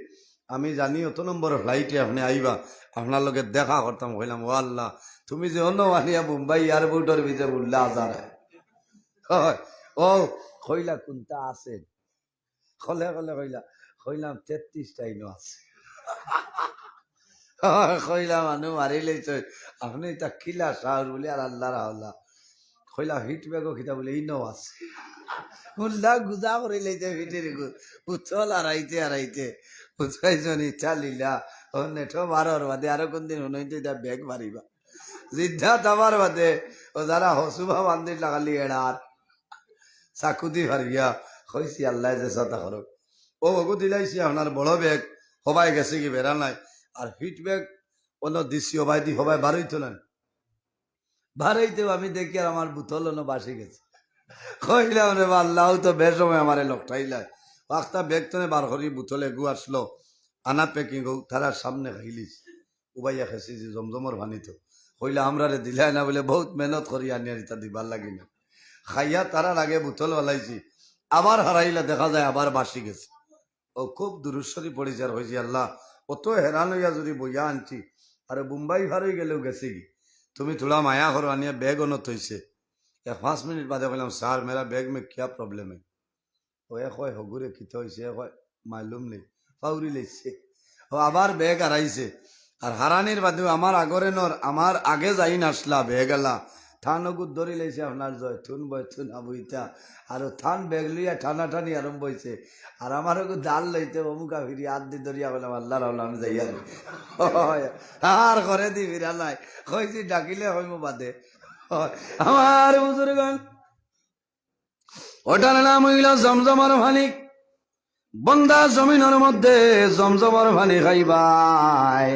আমি জানি অত নম্বর ফ্লাইটে আপনি আইবা, আপনার লগে দেখা করতাম। কইলাম ও আল্লাহ তুমি যে অন্য আনিয়া মুম্বাই এয়ারপোর্টের ভিতরে উল্লা আজার ও কইলা কোনটা আছে কলে কলে কইলা কইলাম 33টাই নো আছে। কইলা মানুষ মারি লইছ আপনি তা কিলা সাহর বলে আর আল্লাহ রাহলা কইলা হিট ব্যাগও খিতা বলে ইনো আছে। উল্লা গুজা করে লইতে হিটের উচ্চল আড়াইতে বুঝাইছন ইচ্ছা লিলা ও নেঠো মারর বাদে আরো কোনদিন শুনাইতে এটা ব্যাগ মারিবা জিদ্ধা তামার বাদে ও যারা হসুভা বান্দির লাগালি এড়ার চাকুদি ভারিয়া কইছি আল্লাহ যে সাথা করো। ও ওগু দিলাইছি আপনার বড় ব্যাগ সবাই গেছে কি বেড়া নাই, আর হিট ব্যাগ অন্য দিচ্ছি সবাই দি সবাই বারইতো না, বারইতেও আমি দেখি আর আমার বোতল অন্য বাসি গেছে। কইলাম রে আল্লাহ তো বেশ সময় আমার লোকটাইলাই একটা ব্যাগ তো বার করি বোতলে গু আসলো আনা প্যাকিং হোক তারা সামনে খাইলিস উবাইয়া খেছি যে জমজমর ভানিত কইলা আমরা রে দিলাই না বলে বহুত মেহনত করি আনিয়া তা দিবার লাগি না। খাইয়া তারার আগে বোতল বালাইছি, আবার হারাইলা দেখা যায় আবার বাসি গেছে। ও খুব দুরুশ্বরী পড়েছে আর হয়েছি আল্লাহ অত হেরান হইয়া যদি বইয়া আনছি আর মুম্বাই ভারই গেলেও গেছে কি তুমি থোড়া মায়া করো আনিয়া ব্যাগ অনত হয়েছে। 5 মিনিট বাদে বললাম স্যার মেরা बैग में क्या प्रॉब्लम है? ও কয় হগুরে কিতে হয়েছে, কয় মালুম নেই, পাউরি লেগছে। ও আবার ব্যাগ হারাইছে, আর হারানির বাদেও আমার আগরে নর আমার আগে যাই নাসলা ব্যাগ এলা থানগুত ধরি লাইছে আপনার জয়থুন বয়থুন আবইতা আর থান ব্যাগ লইয়া টানাটানি আরম্ভ হয়েছে। আর আমার ডাল লইতে অমুকা ফিরি হাত দি ধরিয়া বললাম আল্লাহ রাহুল যাই আর ঘরে দি ফিরা নাই কইছি ডাকিলে হইম বাদে। আমার বুজুর্গণ ওটার নাম হইল জমজমার পানি। বন্দা জমিনের মধ্যে জমজমার পানি খাইবাই,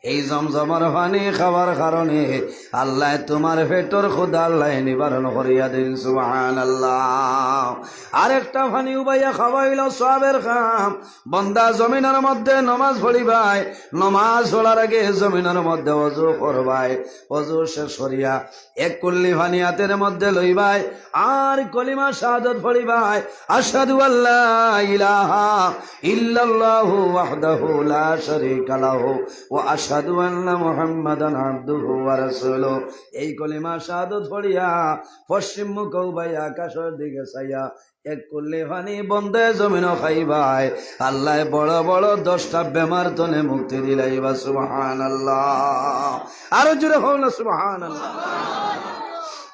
এই জমজমার পানি খাবার কারণে আল্লাহ তোমার পেটর ক্ষুধা আল্লাহ নিবারণ করিয়া দিন সুবহানাল্লাহ। আরেকটা পানি উবাইয়া খাওয়াইল সওয়াবের কাম। বন্দা জমিনের মধ্যে নমাজ পড়িবাই, নমাজ পড়ার আগে জমিনের মধ্যে ওযু করবাই, ওযু শেষ করিয়া এক কুল্লি পানি হাতের মধ্যে লইবাই, আর কলিমা শাহাদাত পড়িবাই, আশহাদু আল্লা ইলাহা ইল্লাল্লাহু ওয়াহদাহু লা শারীকা লাহু ওয়া আশহাদু আন্না মুহাম্মাদান আবদুহু ওয়া রাসূলুহু। এই কলিমা শাহাদাত পড়িয়া পশ্চিম মুখ উবাইয়া আকাশের দিকে চাইয়া এক কুল্লি পানি বন্দে জমিন খাইবাই, আল্লাহ বড় বড় 10টা বেমার তনে মুক্তি দিলাইবা। সুবহানাল্লাহ, আরো জোরে হও না সুবহানাল্লাহ।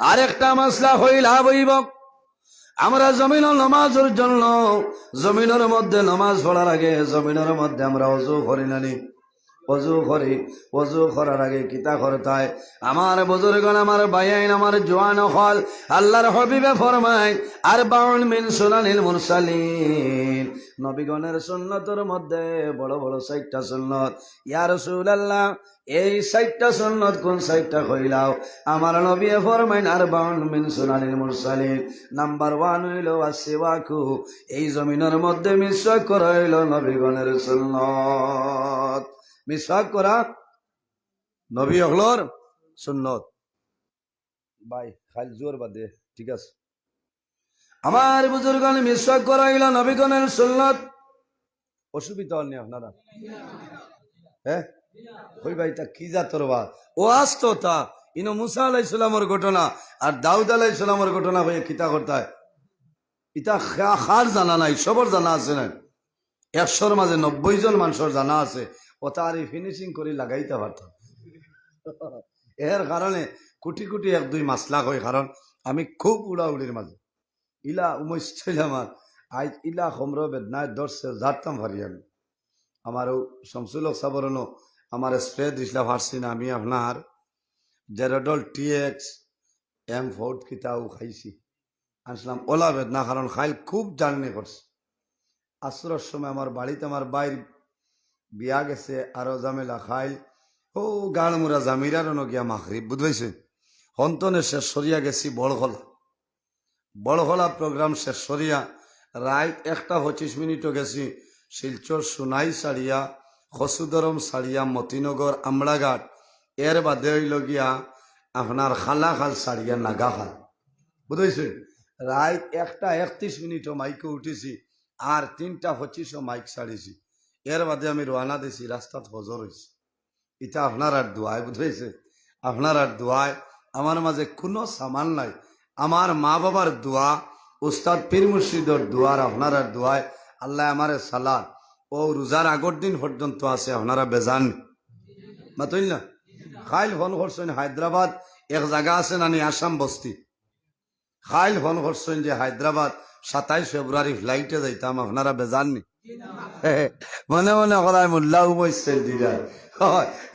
আরেকটা মাসলা হইলা বইব, আমরা জমিন নামাজের জন্য জমিনের মধ্যে নামাজ পড়ার আগে জমিনের মধ্যে আমরা ওযু করি না নি? ওযু করি। ওযু করার আগে কিতা করতায়? আমার বুজুর্গণ, আমার ভাইয়াইন, আমার জওয়ান হল, আল্লাহর হাবিবে ফরমায় আরবাউন মিন সুনানিল মুরসালিন, নবীগণের সুন্নতের মধ্যে বড় বড় 60টা সুন্নত। ইয়া রাসূলুল্লাহ, এই 60টা সুন্নত কোন 60টা কইলাও? আমার নবী ফরমাইন আরবাউন মিন সুনানিল মুরসালিন। নাম্বার 1 হইল আসওয়াকু, এই জমিনের মধ্যে মিসওয়াক করা হইল নবীগণের সুন্নত। মিসওয়াক করা নবী হলর সুন্নত। ভাই খাল জোর বাদে, ঠিক আছে? আমার বুজুর্গণ, মিসওয়াক করা হইল নবীগণের সুন্নত। অসুবিধা হল নি আপনারা? হ্যাঁ ওই ভাইটা কি জাতর বা ও আসতো তা ইনো মুসা আলাইহিস সালামের ঘটনা আর দাউদ আলাইহিস সালামের ঘটনা হয়ে কিতা করতে হয়? ইটা খার জানা নাই, সবর জানা আছে না। 100-র মাঝে 90 জন মানুষের জানা আছে, ও তার ফিনিশিং করে লাগাইতে পারতাম। এর কারণে কোটি কোটি 1-2 মাসলা হয়, কারণ আমি খুব উড়াউড়ির মাঝে ইলা উমৈশ আমার আজ ইলা খমর বেদনায় দর্শে জারতাম ভারি। আমি আমারও শামসুল হক সাবরনো আমার স্প্রে দিছিলা ফারছি না। আমি আপনার জেরোডল TX M4 কিতাও খাইছি, আসলাম ওলা বেদনা, কারণ খাইল খুব জার্নি করছে। আসরের সময় আমার বাড়িতে আমার বাইর বিয়া গেছে, আরো জামেলা খাইল ও গাড়মুরা জামিরার গিয়া মাখরিব বুঝবাইছে। হন্তনে শেষ সরিয়া গেছি বড়খলা প্রোগ্রাম শেষ সরিয়া রাত 1:25 গেছি শিলচর সোনাই সারিয়া, খসুদরম সারিয়া, মতিনগর, আমড়াঘাট, এর বাদে হইল গিয়া আপনার খালাখাল সারিয়া নাগাখাল বুঝাইছে। রাত 1:31 মাইকে উঠেছি আর 3:25 মাইক ছাড়িছি। এর বাদে আমি রওনা দিছি, রাস্তাত ফজর হয়েছে। এটা আপনার আর দোয়ায় বুঝাইছে, আপনার আর দোয়ায়। আমার মাঝে কোনো সামান নাই, আমার মা বাবার দোয়া, উস্তাদ পীর মুর্শিদর দোয়ার, আপনার আর দোয়ায় আল্লাহ আমারে সালাদ ও রোজার আগর দিন পর্যন্ত আছে। আপনারা বেজান মাতইল না? খাইল ফোন করছেন হায়দ্রাবাদ, এক জায়গা আছে নানি আসাম বস্তি, খাইল ফোন করছেন যে হায়দ্রাবাদ 27 ফেব্রুয়ারি ফ্লাইটে যাইতাম। আপনারা বেজাননি? মনে মনে করায় মোল্লা উমৈছেন দিদা।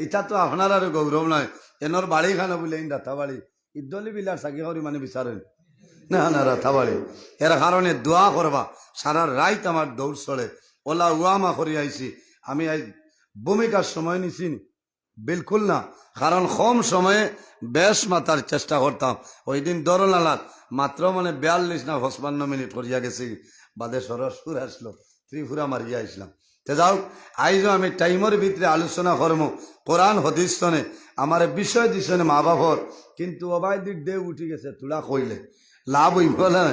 ইটা তো আপনার আর গৌরব নয়, এনর বাড়ি খানা বলে রাথা বাড়ি ইদলি বিলার চাকি করি মানে বিচারেন না না রাথা বাড়ি। এর কারণে দোয়া করবা। সারা রাইত আমার দৌড় চড়ে, ওলা উয়ামা করি আইছি। আমি ভূমিকার সময় নিছি বিলকুল না, কারণ কম সময়ে বেশ মাতার চেষ্টা করতাম। ওই দিন দরনালাত মাত্র মানে 42 না 55 মিনিট করিয়া গেছি, বাদে সরসুর আসলো, ত্রিপুরা মারিয়া আসলাম। তে যাও, আইজও আমি টাইমের ভিতরে আলোচনা করব কোরআন হদিস তনে আমার বিষয় দিছনে মা বাপর, কিন্তু অবাই দিক দে উঠি গেছে, তুলা কইলে লাভ হইব না।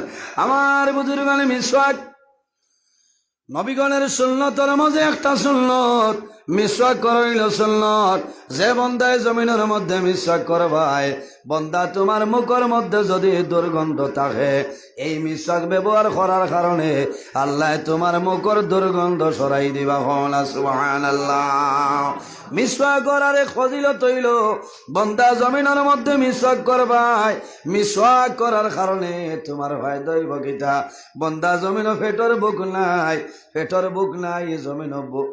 আমার বুজুর্গানে মিসওয়াক নবীগণের সুন্নতের মাঝে একটা সুন্নত, মিসওয়াক করইল সুন্নত। যে বন্দায় জমিনের মধ্যে মিসওয়াক করবাই, বন্দা তোমার মুখের মধ্যে যদি দুর্গন্ধ থাকে, এই মিসওয়াক ব্যবহার করার কারণে আল্লাহ তোমার মুখের দুর্গন্ধ সরাই দিবা। হলা সুবহানাল্লাহ। মিসওয়াক করার ফজিলত হইল বন্দা জমিনের মধ্যে মিসওয়াক করবাই, মিসওয়াক করার কারণে তোমার ফায়দা হইব কিতা? বন্দা জমিন পেটর বুক নাই, পেটর বুক নাই, জমিন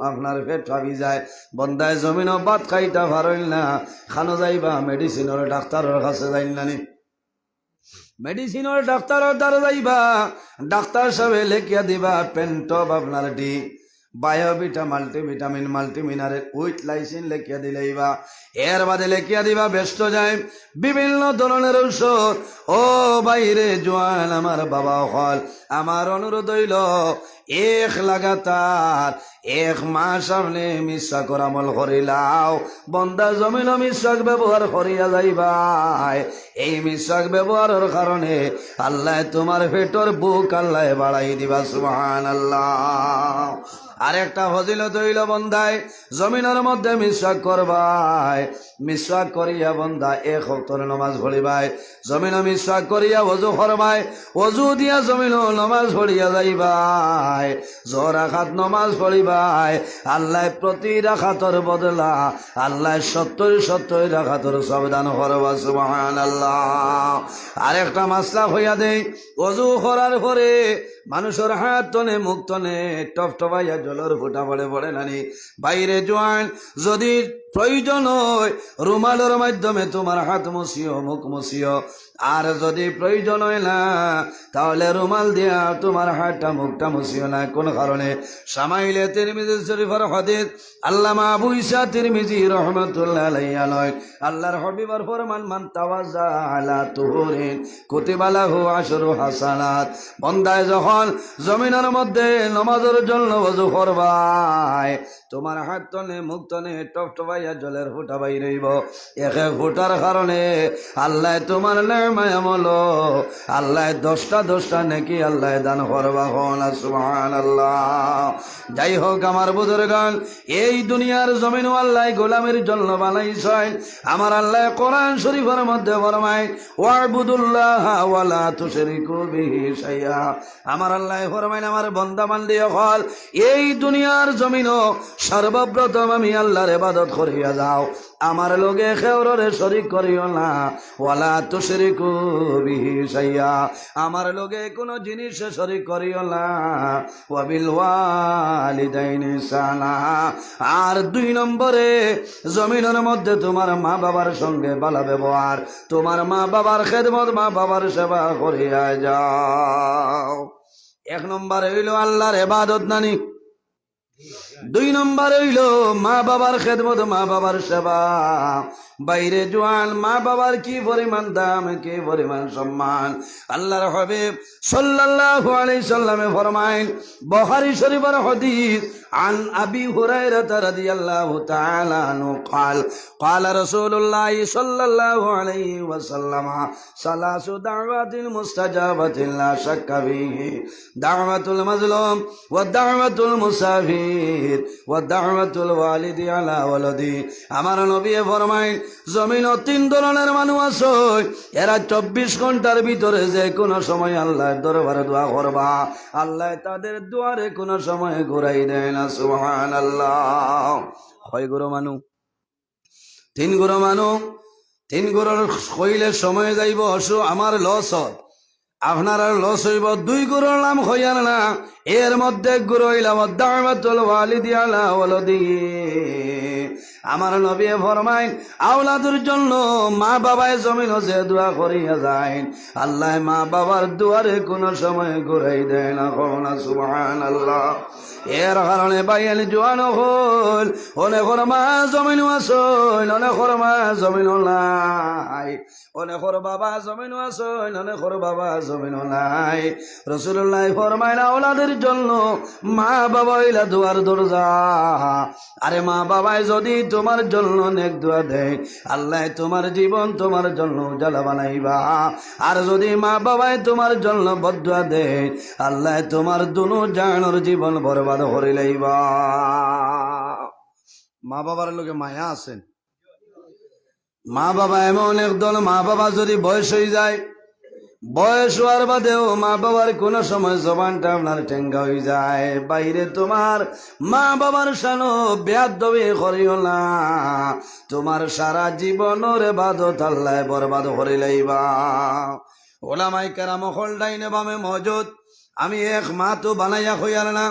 আপনার পেট ভাবি যায়। বন্দায় জমিন ভাত খাইতা পারইল না, খানো যাইবা মেডিসিনের ডাক্তারের কাছে যাইল না নি? মেডিসিনের ডাক্তারের দ্বারা যাইবা, ডাক্তার সাহেব লেখিয়া দিবা পেন্টপ আপনার D বায়োভিটা multivitamin multimineral with lysine লেখিয়া দিলেইবা এর বাদে লেখিয়া দিবা ব্যস্ত যায় বিভিন্ন ধরনের ঔষধ। ও বাইরে জোয়ান আমার বাবা হল, আমার অনুরোধ হইল এক লাগাতার 1 মাস আপনি মিশা করামল করিলাও, বন্দা জমিন মিশাক ব্যবহার করিয়া যাইবাই। এই মিশাক ব্যবহারের কারণে আল্লাহ তোমার পেটর বুক আল্লাহ বাড়াই দিবা, সুবহানাল্লাহ। আরেকটা ফজিলত হইল বন্দায় জমিনের মধ্যে মিশাক করবাই, মিশাক করিয়া বন্দা 1 ওয়াক্তের নামাজ পড়িবাই, জমিন মিশাক করিয়া ওযু করবাই, ওযু দিয়া জমিন নামাজ পড়িয়া যাইবাই, জোর রাখাত নামাজ পড়িবাই। আল্লাহ প্রতি রাখাতর বদলা আল্লাহ 70 রাখাতর সবদান করবা, সুবহানাল্লাহ। আরেকটা মাসলা হইয়া দেই, ওযু করার পরে মানুষের হাত তনে মুখ তনে টপটপাইয়া জলের ফোঁটা পড়ে পড়ে নানি বাইরে জোয়ান, যদি প্রয়োজন হয় রুমালের মাধ্যমে তোমার হাত মুছিও, মুখ মুছিও। আর যদি প্রয়োজন হয় না তাহলে রুমাল দিয়া তোমার হাতটা মুখটা মুছিও না। কোন কারণে? সামাইলে তিরমিজি শরীফের হাদিস, আল্লামা আবু ঈসা তিরমিজি রাহমাতুল্লাহ আলাইহি নয়, আল্লাহর হাবিবের ফরমান, মান তাওয়াজ্জা আলা তুহুরিন কুতিবা লাহু 10 হাসানাত। বান্দায় যখন জমিনের মধ্যে নামাজের জন্য ওযু করবাই, তোমার হাত তনে মুখ তনে টপটপাইয়া জলের ফোঁটা বাইরেইব, 1 ফোঁটার কারণে আল্লাহ তোমার নেমায় আমল আল্লাহ 10টা নেকি আল্লাহ দান করবা, সুবহানাল্লাহ। যাই হোক আমার বুজুর্গান, এই দুনিয়ার জমিন আল্লাহ গোলামের জন্য বানাইছেন। আমার আল্লাহ কোরআন শরীফের মধ্যে ফরমায়, ওয়াবুদুল্লাহ ওয়ালা তুশরিকু বিহি শাইআ। আমার আল্লাহ ফরমায়, আমার বান্দা বান্দি হল এই দুনিয়ার জমিনও সর্বপ্রথম আমি আল্লাহর ইবাদত করিয়া যাও, আমার লগে খেওরে শরীক করিও না। ওয়ালা তুশরিকু বিহি শাইআ, আমার লগে কোনো জিনিস শরীক করিও না। ওয়া বিল ওয়ালিদাইনি ইহসানা, আর 2 নম্বরে জমিনের মধ্যে তোমার মা বাবার সঙ্গে ভালো ব্যবহার, তোমার মা বাবার খেদমত, মা বাবার সেবা করিয়া যাও। 1 নম্বরে হইল আল্লাহর ইবাদত নানি, 2 নম্বরে হইল মা বাবার খেদমত, মা বাবার সেবা। বাইরে জোয়ান, মা বাবার কি পরিমাণ দাম, কি পরিমাণ সম্মান। আল্লাহর হাবিব সাল্লাল্লাহু আলাইহি সাল্লামে ফরমায়, বুখারী শরীফের হাদিস, আন আবি হুরায়রা রাদিয়াল্লাহু তাআলা আনহু قال قال رسول الله صلى الله عليه وسلم ثلاث دعوات مستجابة لا شك فيه دعوة المظلوم والدعوة المسافر والدعوة الوالد على ولده। আমার নবী ফরমায়, জমিন 3 ধরনের মানুষ আছে, এরা 24 ঘন্টার ভিতরে যে কোনো সময় আল্লাহর দরবারে দোয়া করবা, আল্লাহ তাদের দুয়ারে কোনো সময় ঘুরাই দেয় না, সুবহানাল্লাহ। কয় গুরু মানু? 3 গুরু মানু। 3 গুরুর কইলে সময় যাইব, আমার লস হয়, আপনার আর লস হইব। 2 গুরুর নাম হইয়ার না, এর মধ্যে গুরু হইলাম দাওয়াতুল ওয়ালিদি আলা ওয়ালাদি। আমার নবী ফরমায়, আওলাদের জন্য মা বাবায় জমিন যে দোয়া করিয়া যায়, আল্লাহ মা বাবার দুয়ারে কোন সময় ঘুরাই দেয় না, সুবহানাল্লাহ। এর কারণে বাইয়াল জোয়ান হল, অনেকর মা জমিন আসল, অনেকর মা জমিন নাই, অনেকর বাবা জমিন আসল, অনেকর বাবা জমিন নাই। রাসূলুল্লাহ ফরমায়, আওলাদের জন্য মা বাবা হইলা দুয়ার দরজা। আরে মা বাবায় যদি তোমার জন্য নেক দোয়া দেয়, আল্লাহ তোমার জীবন তোমার জন্য উজালা বানাইবা। আর যদি মা বাবায় তোমার জন্য বদদুয়া দেয়, আল্লাহ তোমার দুনো জাহানের জীবন বরবাদ করে লইবা। মা বাবার লোকে মায়া আছেন। মা বাবা এমন একদল মা বাবা যদি বয়স হয়ে যায়, বয়স হওয়ার বাদেও মা বাবার কোন সময় জবানটা আপনার টেঙ্গা হয়ে যায়। বাইরে তোমার মা বাবার শানো বেয়াদবি করিও না, তোমার সারা জীবনের ইবাদত আল্লাহ বরবাদ করে লইবা। ওলামাই কেরাম হল ডাইনে বামে মওজুদ, আমি এক মা তো বানাইয়া হইয়ার না।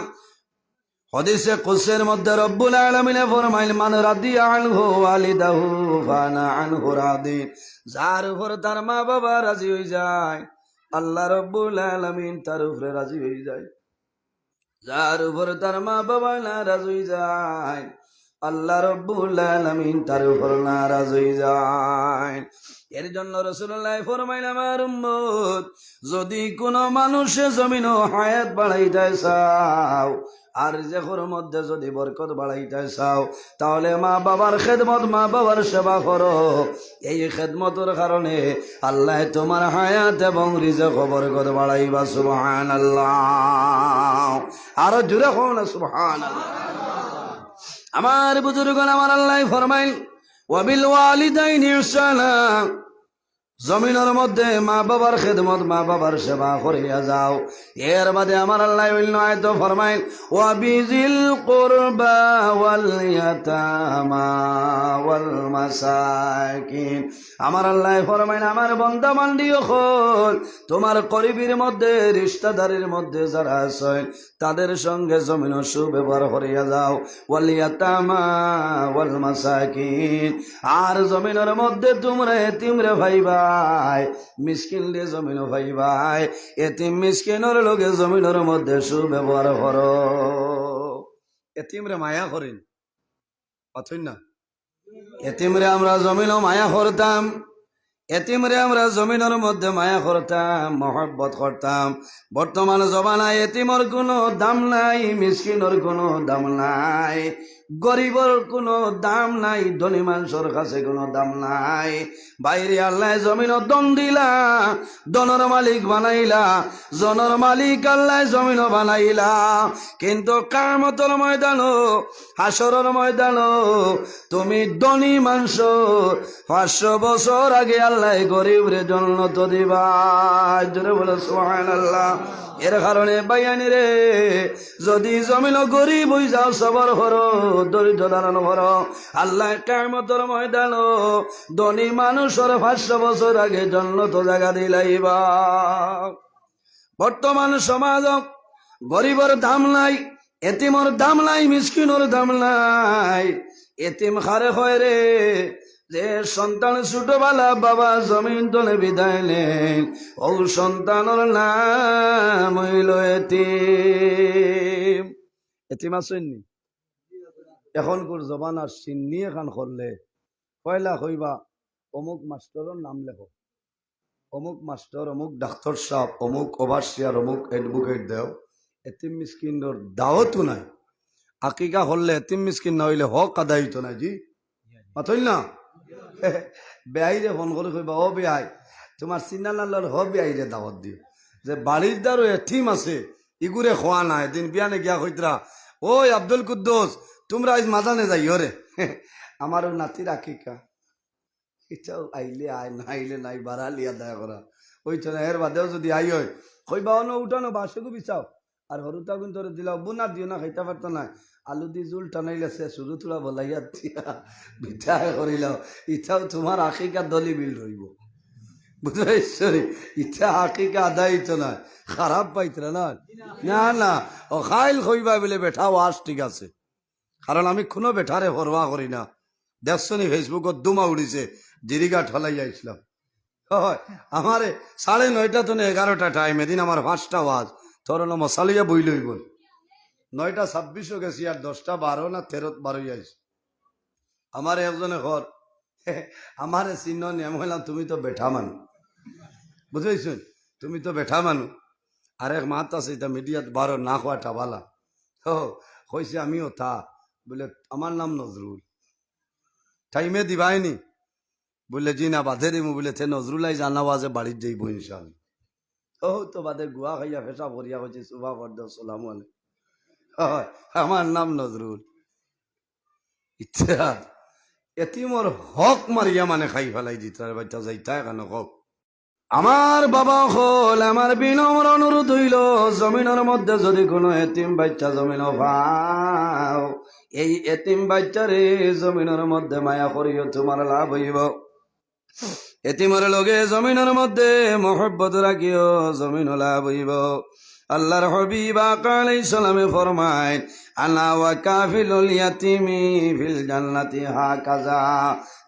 হাদিসে কুদসির মধ্যে রব্বুল আলামিন ফরমাইল, মান রাদিয়া আনহু ওয়ালিদাহু ফানা আনহু রাদি। যার উপর তার মা বাবা রাজি হয়ে যায়, আল্লাহ রব্বুল আলামিন তার উপরে রাজি হয়ে যায়। যার উপর তার মা বাবা নারাজ হয়ে যায়, আল্লাহ রব্বুল আলামিন তার উপর নারাজ হয়ে যায়। এর জন্য রাসূলুল্লাহ ফরমাইলেন, আমার উম্মত যদি কোনো মানুষে জমিন হায়াত বাড়াইতে চাও, আর রিজিকের মধ্যে যদি বরকত বাড়াইতে চাও, তাহলে মা বাবার খেদমত, মা বাবার সেবা করো। এই খেদমতের কারণে আল্লাহ তোমার হায়াত এবং রিজিক বরকত বাড়াইবা। সুবহানাল্লাহ। আরো জোরে হও না সুবহানাল্লাহ। আমার বুজুর্গণ, আমার আল্লাহ ফরমাইল, ওয়াবিল ওয়ালিদাইনি ইহসানা, জমিনের মধ্যে মা বাবার খেদমত, মা বাবার সেবা করিয়া যাও। এর বাদে আমার আল্লাহ তো ফরমাইল, ওয়াবিজিল কুরবা ওয়াল ইয়াতামা ওয়াল মাসাকিন। আমার আল্লাহ ফরমাইল, আমার বান্দা বান্দিও হল তোমার করিবির মধ্যে, রিশতাদারের মধ্যে যারা আছেন তাদের সঙ্গে জমিন সুব্যবহার করিয়া যাও। ওয়াল ইয়াতামা ওয়াল মাসাকিন, আর জমিনের মধ্যে তোমরা এতিমরে ভাইবা, মিসকিন রে জমিন ভাই ভাই, এতিম মিসকিনের লোকে জমিনের মধ্যে সুব্যবহার করো। এতিম রে মায়া করেন অথই না, এতিম রে আমরা জমিনও মায়া করতাম, এতিম রে আমরা জমিনের মধ্যে মায়া করতাম, মহব্বত করতাম। বর্তমান জমানায় এতিমর কোনো দাম নাই, মিসকিনের কোনো দাম নাই, গরিবর কোনো দাম নাই, ধনী মানুষের কাছে কোনো দাম নাই। বাইরে আল্লাহ জমিন দন দিলা, দনের মালিক বানাইলা, জনের মালিক আল্লাহ জমিন বানাইলা। কিন্তু কিয়ামতের ময়দানো, হাসরের ময়দানো তুমি ধনী মানুষ 500 বছর আগে আল্লাহ গরিবরে জান্নাত দিবা। জোরে বলো সুবহানাল্লাহ। এর কারণে বাইয়ানি রে, যদি জমিন গরিব হয়ে যাও সবর করো, দরিদ্র ধারণ করো, আল্লাহ কিয়ামতের ময়দান ধনী মানুষের 500 বছর আগে জান্নাত জায়গা দিলাইবা। বর্তমান সমাজ গরিবের দাম নাই, এতিমর দাম নাই, মিসকিনের দাম নাই। এতিম খারে হয় রে, যে সন্তান ছোটবেলা বাবা জমিন তলে বিদায় নেন, ও সন্তানের নাম হইল এতিম। এতিম আসেননি? এখন কোর জবানার সিন্নি এখন করলে পয়লা হইবা অমুক মাস্টারের নাম লেখো, অমুক মাস্টার, অমুক ডাক্তার সাহেব, অমুক ওভারসিয়ার, অমুক এডভোকেট দেও। এতিম মিসকিনের দাওয়াতও নাই। আকিকা হলে এতিম মিসকিন না হইলে হক আদায় হইতো না। জি মাথইল না? বেআইরে ফোন করে কইবা, ও বেআই তোমার চিন্নালার হ বেআইরে দাওয়াত দিও, যে বাড়ির দ্বারও এটিম আছে, ইগুরে খোয়া নাই। দিন বিয়ানে গিয়া কইতরা, ওই আব্দুল কুদ্দুস তোমরা আজ মাজানে যাই হরে, আমারও নাতির আকিকা, এটাও আইলে আয়, না আইলে নাই, বাড়ালিয়া দয়া করা ওইতো না। এর বাদেও যদি আই হয় কইবা অন উঠানো বাসেগু বিচাও, আর হরুতা গুণ তোরে দিলাও বোনা দিও না, খাইতে পারতো না। আলু দি জুল টানাইলেছে, শুরু তোরা বলাইয়া দিয়া পিঠা করিলাও, ইটাও তোমার আকিকা দলি বিল রইব। বুঝাইছরি, ইটা আকিকা আদায় হইতো না, খারাপ পাইতরা না। না না, ও খাইল কইবা বলে বেঠা ওয়াজ ঠিক আছে, কারণ আমি কোনো বেঠারে হরওয়া করি না। দেখছনি ফেসবুকত দুমা উড়িছে, জিরিগা ঠলাইয়া ইসলাম। হয় আমারে 9:30 তো 11টা টাইম, এদিন আমার 5টা ওয়াজ, তোর মশালিয়া বই লইব। 9:26 গেছি, আর 10টা 12 না 13 আইস। আমার একজনে ঘর আমারে চিহ্ন নিয়ে হইলাম, তুমি তো বেঠা মানু, বুঝেছ, তুমি তো বেঠা মানু। আর এক মাত আছে এটা মিডিয়াত 12 না খোয়াটা বালা। কইছে আমিও তা বলে, আমার নাম নজরুল, টাইমে দিবাইনি? বললে জি না, বাধে দিমু। বলে থে নজরুলাই জানাওয়াজে বাড়ির যাইব ইনশাল্লাহ। ও তো বাদে গুয়া খাইয়া ফেসা ভরিয়া হয়েছে, সুবা ফর্দ সালাম আলাইকুম, আমার নাম নজরুল। ইচ্ছা এতিমর হক মারিয়া মানে খাই ফেলাই দিতার বাচ্চা যাইতা কেন হক। আমার বাবা হল আমার বিনম্র অনুরোধ হইল, জমিনের মধ্যে যদি কোনো এতিম বাচ্চা জমিন পাও, এই এতিম বাচ্চারে জমিনের মধ্যে মায়া করিও, তোমার লাভ হইব। এতিমের লগে জমিনের মধ্যে মহব্বত রাখিও, জমিন লাভ হইব। আল্লাহর হাবিব আকা আলাইহিস সালামে ফরমায় আনা ওয়া কাফিলুল ইয়াতিমি ফিল জান্নাতি হাকাযা,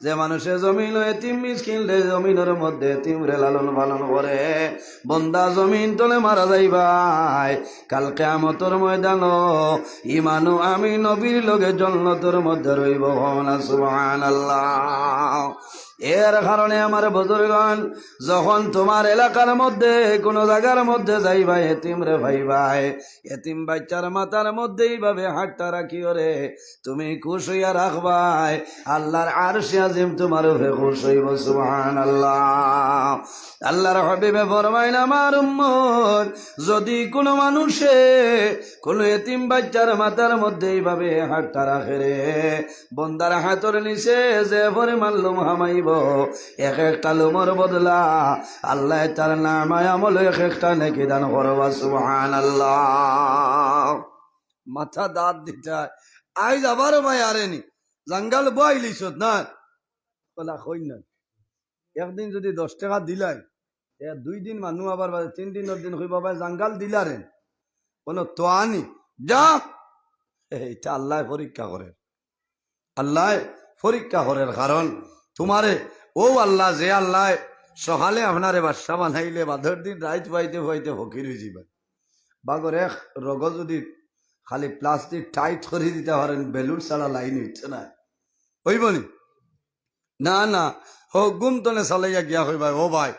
যে মানুষে জমিন এতিম মিসকিন রে জমিনের মধ্যে এতিম রে লালন পালন করে, বন্দা জমিন তলে মারা যাইবাই, কাল কিয়ামতের ময়দান ইমানু আমি নবীর লগে জান্নাতের মধ্যে রইব। সুবহানাল্লাহ। এর কারণে আমার বুজুর্গণ, যখন তোমার এলাকার মধ্যে কোন জায়গার মধ্যে যাইবাই এতিম রে ভাইবাই, এতিম বাচ্চার মাথার মধ্যে এইভাবে হাতটা রাখিও রে, তুমি খুশ হইয়া রাখবাই, আল্লাহর আরশে আজিম তোমার উপরে খুশ হইব। সুবহানাল্লাহ। আল্লাহর হাবিবে ফরমাইন আমার উম্মত, যদি কোন মানুষে কোন এতিম বাচ্চার মাথার মধ্যে এইভাবে হাতটা রাখে রে, বন্দার হাতের নিচে যে পরিমাণ লোম হামাইব, এক একটা লোমর বদলা আল্লাহ তার নামায় আমল এক একটা নেকি দান করবা। সুবহানাল্লাহ। মাথা দাঁত দিতে আইজ আবারও ভাই আরেনি জঙ্গল বইলিস না বলা হই না, একদিন যদি 10 টাকা দিলাই, 2 দিন মানুষ আবার 3 দিনের দিন হইব ভাই জঙ্গল দিলারেন কোনো তোয়ানি যা, এইটা আল্লাহ পরীক্ষা করে, আল্লাহ পরীক্ষা করার কারণ তোমারে ও আল্লাহ, যে আল্লাহ সকালে আপনারে বাদশা বানাইলে বাধর দিন রাইত পাইতে পাইতে ফকির হয়ে যাবে, বাগর এক রোগ যদি খালি প্লাস্টিক টাইট করে দিতে পারেন, বেলুন ছাড়া লাইন হচ্ছে না, হইবনি না না হো গুম তলে চালাইয়া গিয়া হইবা, ও ভাই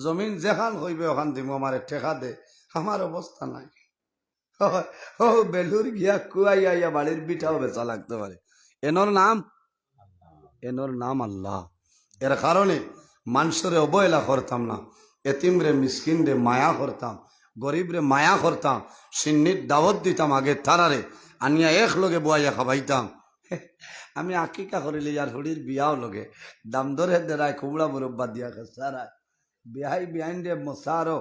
জমিন যেখান হইবে ওখান দিব, আমার ঠেকা দে, আমার অবস্থা নাই, ও বেলুর গিয়া কুয়াইয়া বাড়ির পিঠাও বেচা লাগতে পারে, এনর নাম আল্লাহ। এর কারণে মানুষের অবহেলা করতাম না, এতিম রে মিসকিন রে মায়া করতাম, গরিব রে মায়া করতাম, সিন্নির দাওয়াত দিতাম, আগে তারারে আনিয়া এক লগে বয়াইয়া খাবাইতাম। আমি আকিকা করিলে ইয়ার হরির বিয়াও লগে দাম ধরে দেরায় কুমড়া মুরব্বা দিয়া সারায় বিহাই বিহাইন রে মশারো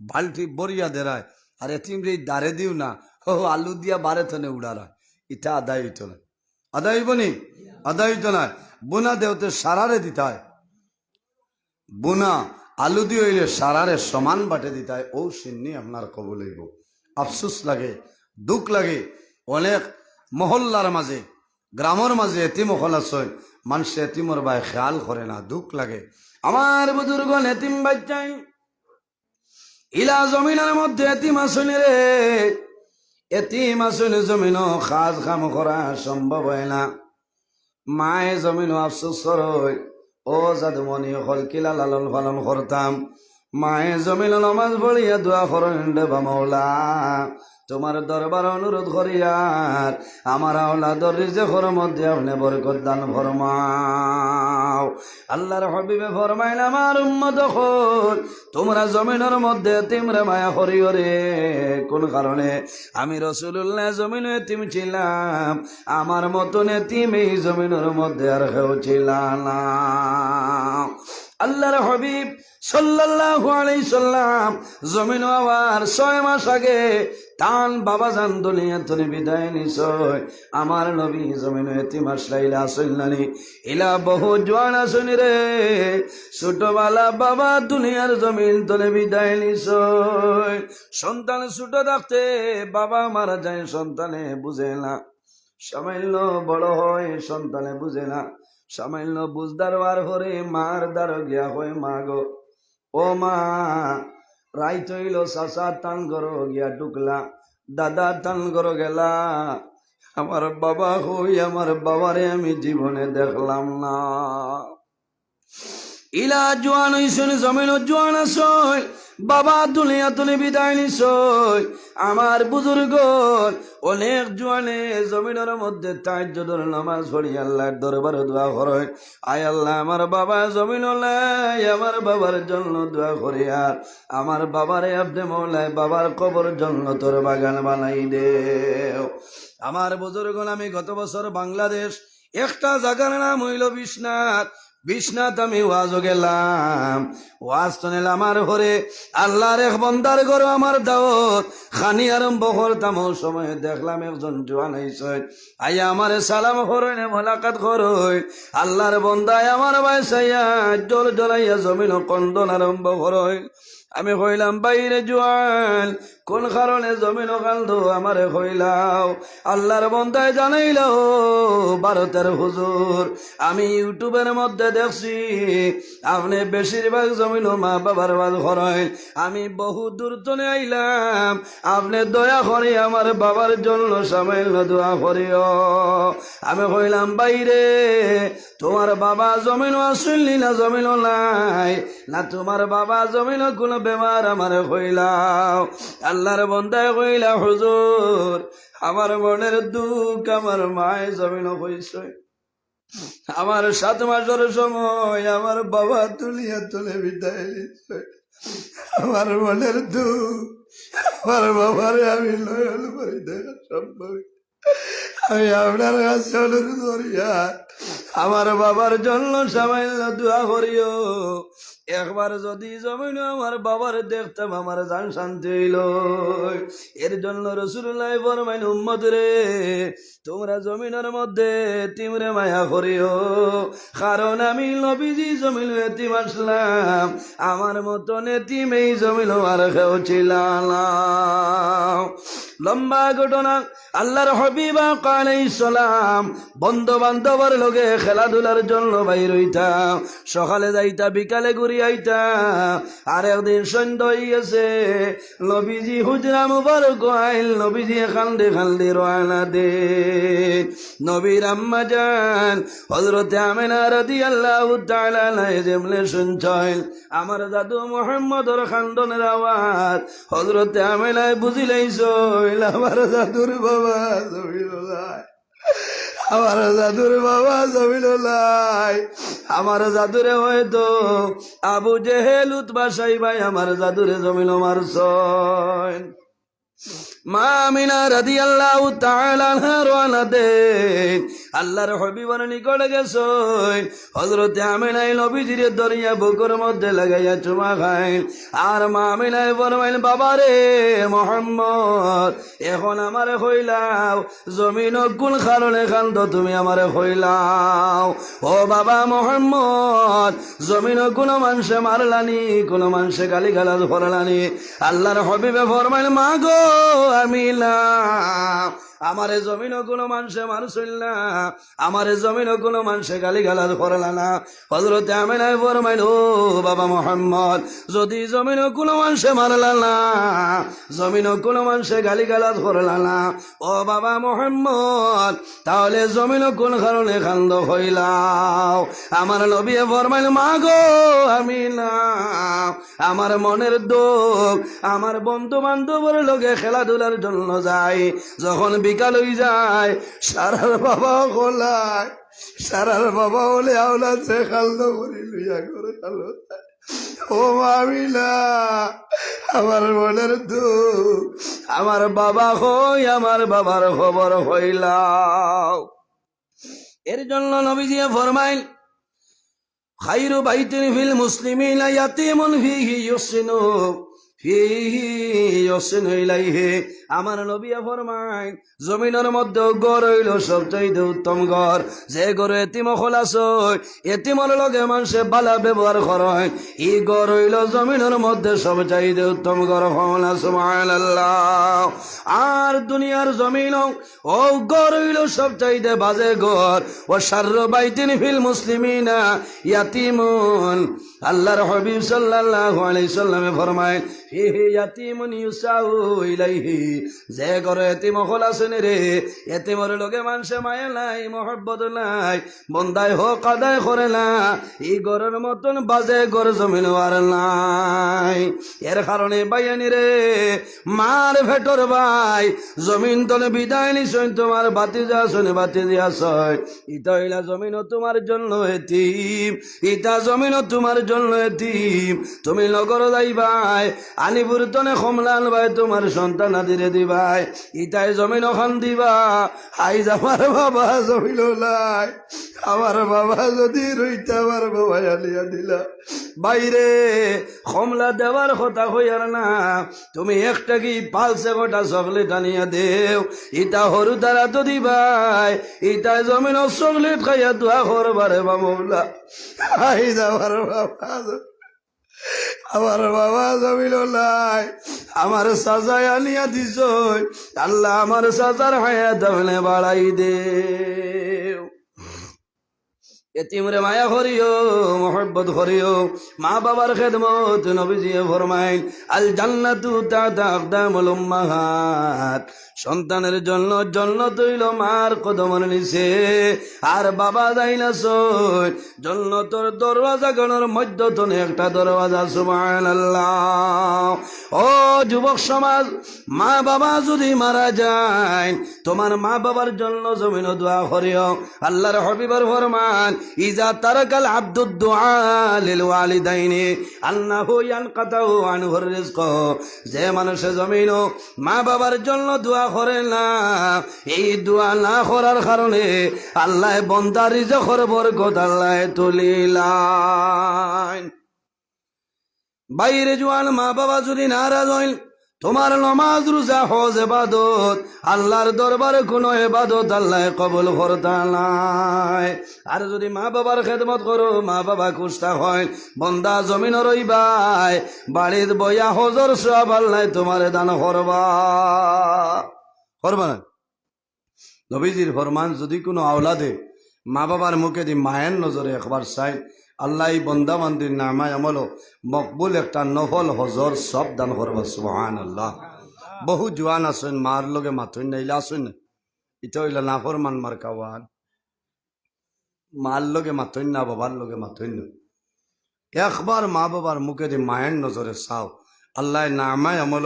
বাল্টি বরিয়া দেরায়, আর এতিম রে দারে দিও না, ও আলু দিয়া বারে থনে উড়ারা, ইটা আদায় হইত না, আদায় হইব নি, আদায় হইত না। বুনা দেওতে সারারে দিতায়, বুনা আলু দিয়ে হইলে সারারে সমান বাটে দিতায়, ও সিন্নি আপনার কবুল হইব। আফসুস লাগে, দুঃখ লাগে, অনেক মহল্লার মাঝে গ্রামের মাঝে এতিম হল আছে, মানুষ এতিমর বাই খেয়াল করে না, দুঃখ লাগে। আমার বুজুর্গ এতিম বাচ্চাই ইলা জমিনের মধ্যে এতিম আসনে রে, এতিম আসনে জমিন খাজ খাম করা সম্ভব হয় না, মায়ে জমিন আফসোস করই, ও জাদুমণি হল কিলা লালন পালন করতাম, মায়ে জমিন নামাজ পড়িয়া দোয়া করেন দেবা মৌলা, তোমার দরবার অনুরোধ করিয়ার আমার আওলাদর রিজেকের মধ্যে আপনি বরকত দান ফরমাও। আল্লাহর হাবিবে ফরমাইল আমার উম্মত হল তোমরা জমিনের মধ্যে এতিমরে মায়া করিও রে, কোন কারণে আমি রাসূলুল্লাহ জমিনে এতিম ছিলাম, আমার মতন এতিম এই জমিনের মধ্যে আর কেউ ছিল না। আল্লাহর হাবিব সাল্লাল্লাহু আলাইহি সাল্লাম জমিন আবার 6 মাস আগে তান বাবা জান দুনিয়া থেকে বিদায় নিছয়, আমার নবী জমিন এতিম আসলাইলা আসলানি ইলা বহু জওয়ান আসনি রে, ছোটবেলা বাবা দুনিয়ার জমিন থেকে বিদায় নিছয়, সন্তান ছোট থাকতে বাবা মারা যায়, সন্তানে বুঝে না, সামান্য বড় হয় সন্তানে বুঝে না, সামান্য বুঝদার বার হরে মার দ্বার গিয়া হয় মা গো, ও মা রাইত হইল চাচা টান করো গিয়া ঢুকলা, দাদা টান করো গেলা, আমার বাবা হই আমার বাবারে আমি জীবনে দেখলাম না। ইলা জোয়ান হইছেন জমিন জোয়ান আসই, বাবা দুনিয়া তুলে বিদায় নিছই, আমার বুজুর্গ অনেক জোয়ানে জমিনের মধ্যে তাহাজ্জুদের নামাজ পড়ি আল্লাহর দরবারে দোয়া করে, আয় আল্লাহ আমার বাবা জমিন লাই, আমার বাবার জন্য দোয়া করি, আর আমার বাবারে আপনি মৌলায় বাবার কবর জন্য তোর বাগান বানাই দে। আমার বুজুর্গ আমি গত বছর বাংলাদেশ একটা জায়গার নাম হইল বিশ্বনাথ, বিশ্বনাথ আমি ওয়াজও গেলাম, ওয়াজ তো নিলাম আমার ঘরে, আল্লাহর এক বন্দার ঘরে আমার দাওয়াত খানি আরম্ভ করতাম, ও সময় দেখলাম একজন জোয়ান হইছে, আইয়া আমারে সালাম করই না মোলাকাত করই, আল্লাহর বন্দায় আমার বাইসাইয়া জল জলাইয়া জমিন কন্দন আরম্ভ করই। আমি কইলাম বাইরে জোয়ান কোন কারণে জমিন কান্দো আমারে কইলাও। আল্লাহর বন্দায় জানাইল ভারতের হুজুর, আমি ইউটিউবের মধ্যে দেখছি আপনি বেশিরভাগ জমিন মা বাবার বাদ করেন। আমি বহু দূর তনে আইলাম, আপনি দয়া করি আমার বাবার জন্য সামান্য দোয়া করিও। আমি কইলাম বাইরে তোমার বাবা জমিন আসলি না জমিন নাই, না তোমার বাবা জমিন কোনো বেমার আমারে কইলাও। আল্লাহর বন্দায় কইলা হুজুর আমার মনের দুঃখ আমার মায় জমিন কইছে। আমার 7 মাসের সময় আমার বাবা তুলিয়া তুলে বিদায় নিচ্ছে। আমার মনের দুঃখ আমার বাবারে আমি লয়াল করে দেখা সম্ভব। আমি আপনার কাছে অনুরোধ করিয়া আমার বাবার জন্য সামান্য দোয়া করিও। একবার যদি জমিন আমার বাবার দেখতাম আমার জান শান্তি হইল। এর জন্য রাসূলুল্লাহ ফরমাইন উম্মত রে তোমরা জমিনের মধ্যে তিমরে মায়া করিও, কারণ আমি নবীজি জমিন এতিম আসলাম, আমার মতন এতিম এই জমিন আর কেউ ছিল না। লম্বা ঘটনা। আল্লাহর হাবিব আলাইহিস সালাম বন্ধু বান্ধবের লগে খেলাধুলার জন্য বাইর হইতা, সকালে যাইতা বিকালে ঘুরি আইতা। আর একদিন সন্ধ্যা হয়ে গেছে, নবীজি হুজরা মুবারক আইল, নবীজি কান্দে কান্দে রওনা দে। নবীর আম্মা জান হযরতে আমিনা রাদিয়াল্লাহু তাআলা আনহা যেমনে শুনছেন আমার দাদু মুহাম্মদর খান্দনের আওয়াজ, হযরতে আমিনা বুঝিলাইছো আমার দাদুর বাবা জমিনুল্লাহ, আমার জাদুর বাবা জমিনুল্লাহ। আমার জাদুরে হয়তো আবু জেহেল উতবা সাইবাই আমার জাদুরে জমিন মারছেন। মা আমিনা রাদিয়াল্লাহু তাআলা আনহা রওনা দেন, আল্লাহর হাবিবের নিকটে গেছেন। হযরতে আমিনা নবীজির দরিয়া বুকের মধ্যে লাগাইয়া চুমা খাইল। আর মা আমিনা ফরমাইল বাবারে মুহাম্মদ এখন আমারে কইলাও জমিন কোন কারণে কান্দ তুমি আমারে কইলাও। ও বাবা মুহাম্মদ জমিন কোন মানুষে মারলানি, কোন মানুষে গালি গালাজ করলানি। আল্লাহর হাবিবে ফরমাইল মা গো আমিনা আমারে জমিন কোনো মানুষে মারছিল না, আমারে জমিন কোনো মানুষে গালি গালাজ করলা না। হযরতে আমিনা ফরমাইল ও বাবা মুহাম্মদ যদি জমিন কোনো মানুষে মারলা না, জমিন কোনো মানুষে গালি গালাজ করলা না, ও বাবা মুহাম্মদ তাহলে জমিন কোন কারণে কান্দ হইলাও। আমার নবী ফরমাইল মা গো আমিনা আমার মনের দুঃখ আমার বন্ধু বান্ধবের লগে খেলাধুলার জন্য যাই, যখন বিকাল হয়ে যায় সারার বাবা খোলায়, সারার বাবা বলে আওলাদ সে খালদো করি লইয়া করে খালো। ও মামিনা আমার মনের দুঃখ আমার বাবা হই আমার বাবার খবর হইলাও। এর জন্য নবীজি ফরমাইল খায়রু বাইতিন ফিল মুসলিমিনা ইয়াতীমুন ফীহি ইউহসিনু ফীহি ইউহসিনু ইলাইহি। আমার নবী ফরমায় জমিনের মধ্যে ঘর হইল সবচাইতে উত্তম ঘর, যে ঘরে এতিম খোলাছ এতিমর লগে মানুষে বালা ব্যবহার করেন, এই ঘর হইল জমিনের মধ্যে সবচাইতে উত্তম ঘর। হলা সুবহানাল্লাহ। আর দুনিয়ার জমিন ও ঘর হইল সবচাইতে বাজে ঘর। ও শাররু বাইতিন ফিল মুসলিমিনা ইয়াতীমুন। আল্লাহর হাবিব সাল্লাল্লাহু আলাইহি সাল্লামে ফরমায় ফীহি ইয়াতীমুন ইউসাউ ইলাইহি, যে ঘরে এতিম খোলাছেন রে এতিমর লগে মানুষে মায়া নাই মহব্বত নাই, বন্দায় হোক আদায় করে না, এই ঘরের মতন বাজে ঘর জমিন আর নাই। এর কারণে বাইয়ানি রে মার ভেটর ভাই জমিন তলে বিদায় নিছই তোমার বাতি যা শুনে বাতি দিয়াছ, ইটা হইলা জমিন তোমার জন্য এতিম, ইটা জমিন তোমার জন্য এতিম। তুমি নগর যাইবাই আনিপুর তনে কমলান ভাই তোমার সন্তান আদিরে দিবাই, ইটাই জমিন ওখান দিবা। আইজ আমার বাবা জমিন নাই, আমার বাবা যদি রইতে আমার বাবা আলিয়া দিলা বাইরে কমলা দেওয়ার কথা হইয়ার না, তুমি একটা কি 5 গোটা চকলেট আনিয়া দেও, ইটা সরু তারা তো দিবাই, ইটাই জমিন চকলেট খাইয়া দোয়া করবারে বা মৌলা। আইজ আমার বাবা আমার বাবা জমিল নাই, আমার সাজায় আনিয়া দিস, আল্লাহ আমার সাজার হায়াত আপনি বাড়াই দে। এতিমরে মায়া করিও, মোহব্বত করিও, মা বাবার খেদমত নবীজি ফরমাইন আল জান্নাতু তাহতা আকদামুল উম্মাহাত, সন্তানের জন্য জান্নাত হইল মার কদমের নিচে, আর বাবা যাইনা সই জান্নাতের দরওয়াজা গণের মধ্যতনে একটা দরওয়াজা। সুবহানাল্লাহ। ও যুবক সমাজ, মা বাবা যদি মারা যায়, তোমার মা বাবার জন্য জমিন দোয়া করিও। আল্লাহর হাবিবের ফরমান ইজা তারাকাল আব্দুদ দুআ লিল ওয়ালিদাইনি আন্নাহু ইয়ানকাতাউ আনহুর রিজক, যে মানুষ জমিন মা বাবার জন্য দোয়া করে না, এই দোয়া না করার কারণে আল্লাহ বান্দার রিজকের বরকত আল্লাহ তুলিলান। বাইরে জোয়ান মা বাবা যদি নারাজ হইল, তোমার নামাজ রোজা হজ ইবাদত আল্লাহর দরবারে কোনো ইবাদত আল্লাহ কবুল করতা নাই। আর যদি মা বাবার খেদমত করো, মা বাবা কুষ্টা হয়, বন্দা জমিন রইবাই, বাড়ির বইয়া হজর সব আল্লাহ তোমারে দান করবা না। নবীজির ফরমান যদি কোনো আওলাদে মা বাবার মুখে দি মায়ের নজরে একবার চাই, আল্লাহ বন্দা বান্দির নামায় আমল মকবুল একটা নফল হজর সব দান করবা। সুবহানাল্লাহ। বহু জোয়ান আছেন মার লগে মাথুন নাইলে আসুন, এটা হইল নাফরমান মার কাওয়ান, মার লগে মাথুন না, বাবার লগে মাথুন না। একবার মা বাবার মুখে দি মায়ের নজরে চাও, আল্লাহ নামায় আমল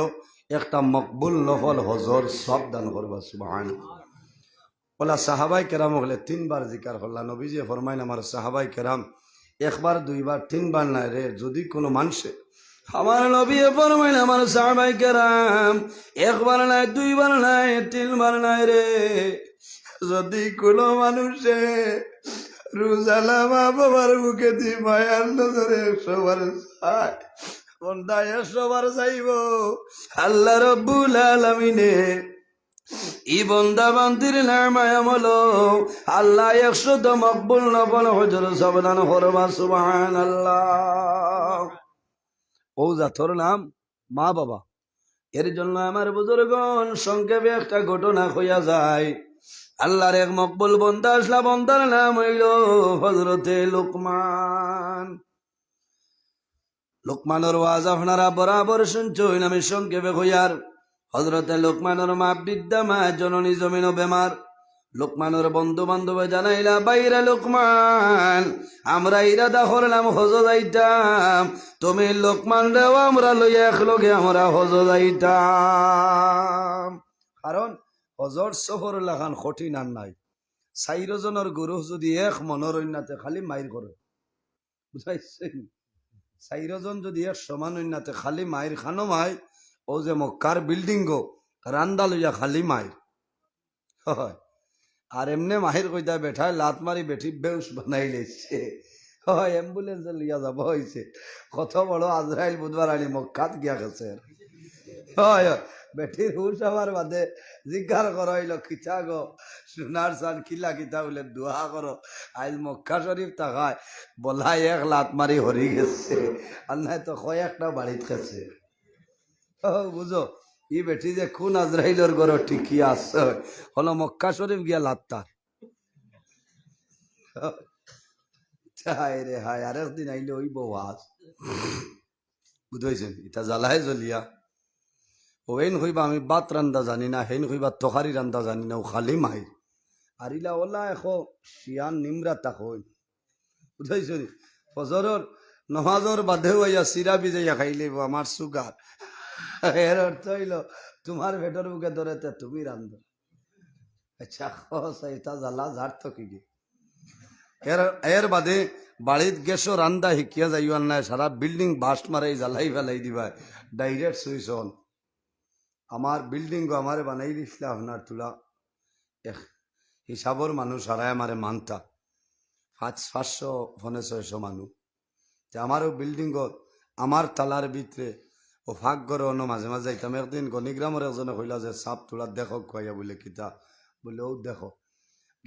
একটা মকবুল নফল হজর সব দান করবা। সুবহানাল্লাহ। বলা সাহাবাই কেরাম হলে 3 বার জিকার করলা। নবীজি ফরমাইন আমার সাহাবাই কেরাম একবার 2 বার 3 বার নাই রে, যদি কোনো মানুষে আমার নবী ফরমাইন আমার সাহাবাই কেরাম একবার নাই 2 বার নাই 3 বার নাই রে, যদি কোনো মানুষে রোজালা মা বাবার মুখে দি মায়ার নজরে 100 বার চায়, কোনটা 100 বার চাইব, আল্লাহ রব্বুল আলামিনে ই বন্দা বান্দির নামায় আমল আল্লাহ 100 মকবুল নফল হজর সাবধান করবা। সুবহানাল্লাহ। ও জাতর নাম মা বাবা। এর জন্য আমার বুজুর্গণ সংক্ষেপে একটা ঘটনা হইয়া যায়। আল্লাহর এক মকবুল বন্দা আসলা, বন্দার নাম হইল হযরতে লুকমান। লুকমানের ওয়াজ আপনারা বরাবর শুনছেন, আমি সংক্ষেপে হইয়ার। হযরতে লুকমানের মা বৃদ্ধা মা জননী জমিন বেমার। লুকমানের বন্ধু বান্ধবে জানাইলা, বাইরে লুকমান আমরা ইরাদা করলাম হজ যাইতাম, তুমি লুকমান রেও আমরা লইয়া একলগে আমরা হজ যাইতাম। কারণ হজর সফর লাগান কঠিন আর নাই। 4 জনের গুরু যদি এক মনের অন্যাতে খালি মাইর করে, বুঝাইছেন? 4 জন যদি এক সমান অন্যাতে খালি মাইর খানো মাই, ও যে মক্কার বিল্ডিং গো রান্দা লইয়া খালি মাইর হয়। আর এমনি মাহির কইতা বেঠায় লাত মারি বেঠি বেউস বানাই লেছে হয়, অ্যাম্বুলেন্সে লইয়া যাব হয়েছে। কত বড় আজরাইল বুধবার আনি মক্কাত গিয়া গেছে হয়। বেঠির হুশ আমার বাদে জিজ্ঞাসা করা হইল, কিতা গো সোনার চান কিলা কিতা বলে দোয়া করো, আজ মক্কা শরীফ তাকায় বলাই 1 লাত মারি হরি গেছে, আর নাই তো কয়েকটা বাড়িত গেছে। বুঝো ই বেটি যে কোন আজরাইলর ঘর ঠিকই আছে, হলো মক্কা শরীফ গিয়া লাত্তার। হায় রে হায়, আর একদিন আইলে ওই বউ আস বুঝাইছেন, ইটা জ্বালায় জ্বলিয়া ও হেন হইবা আমি বাত রান্দা জানি না, হেন হইবা তখারি রান্দা জানি না, ও খালি মাই আর ইলা ওলা এখো শিয়ান নিমরা তাক হই, বুঝাইছেন? ফজরের নমাজর বাদেও আইয়া সিরা বিজাইয়া খাইলে আমার সুগার। এর অর্থ হইল তোমার ভেটর বুকে ধরেতে তুমি রান্ধ। আচ্ছা এটা জ্বালা ঝাড় তো কি এর বাদে বাড়িত গেছো রান্দা শিকিয়া যাইবার নাই, সারা বিল্ডিং বাস্ট মারাই জ্বালাই ফেলাই দিবা, ডাইরেক্ট সুইচ অন। আমার বিল্ডিং আমারে বানাই দিছিল আপনার তুলা হিসাবর মানুষ হারায় আমারে মানতা 500-600 মানুষ। আমারও বিল্ডিং আমার তালার ভিতরে ও ফাঁক ঘরে অন্য মাঝে মাঝে যাইতাম। একদিন গণিগ্রামের একজনে কইলা যে সাপ তোলা দেখো কইয়া বলে কিতা বলে, ও দেখো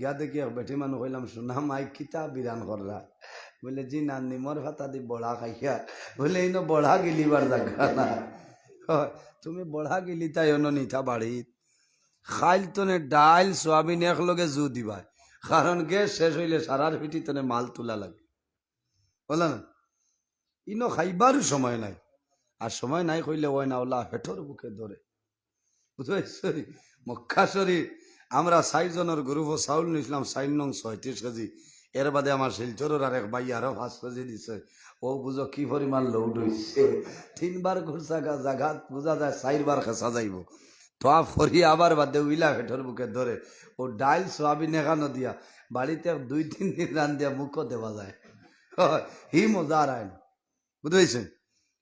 গিয়া দেখি এক বেঠি মানুষ কইলাম শোনা মাই কিতা বিরান কররা বলে জি না নিমর ভাতা দি বড়া খাইয়া বলে ইনো বড়া গিলিবার জায়গা না হয়, তুমি বড়া গিলি তাই অন্য নিতা বাড়িত খাইল তনে ডাইল সোয়াবিন একলগে জু দিবা কারণ গ্যাস শেষ হইলে সারার পিঠি তনে মাল তোলা লাগে বলে না ইনো খাইবার সময় নাই আর সময় নাই কইলে ওই না ওলা হেঠর বুকে ধরে বুঝলি মক্কা শরীফ আমরা 6 জনের গ্রুপ চাউল নিছিলাম 4 নং 36 কেজি এর বাদে আমার শিলচরের আর এক ভাই আরো 5 কেজি দিছে ও বুঝো কি পরিমাণ লোড হইছে 3 বার ঘুরসা জায়গা বুঝা যায় 4 বার খেসা যাইব তো ফরি আবার বাদে উইলা হেঠর বুকে ধরে ও ডাইল সোয়াবিন এখানো দিয়া বাড়িতে 2-3 দিন রান দিয়া মুখও দেওয়া যায় হি মজা আর আইন বুঝেছেন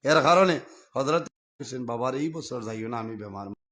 এর কারণে হযরত বাবার এই বছর যাইও না আমি বেমার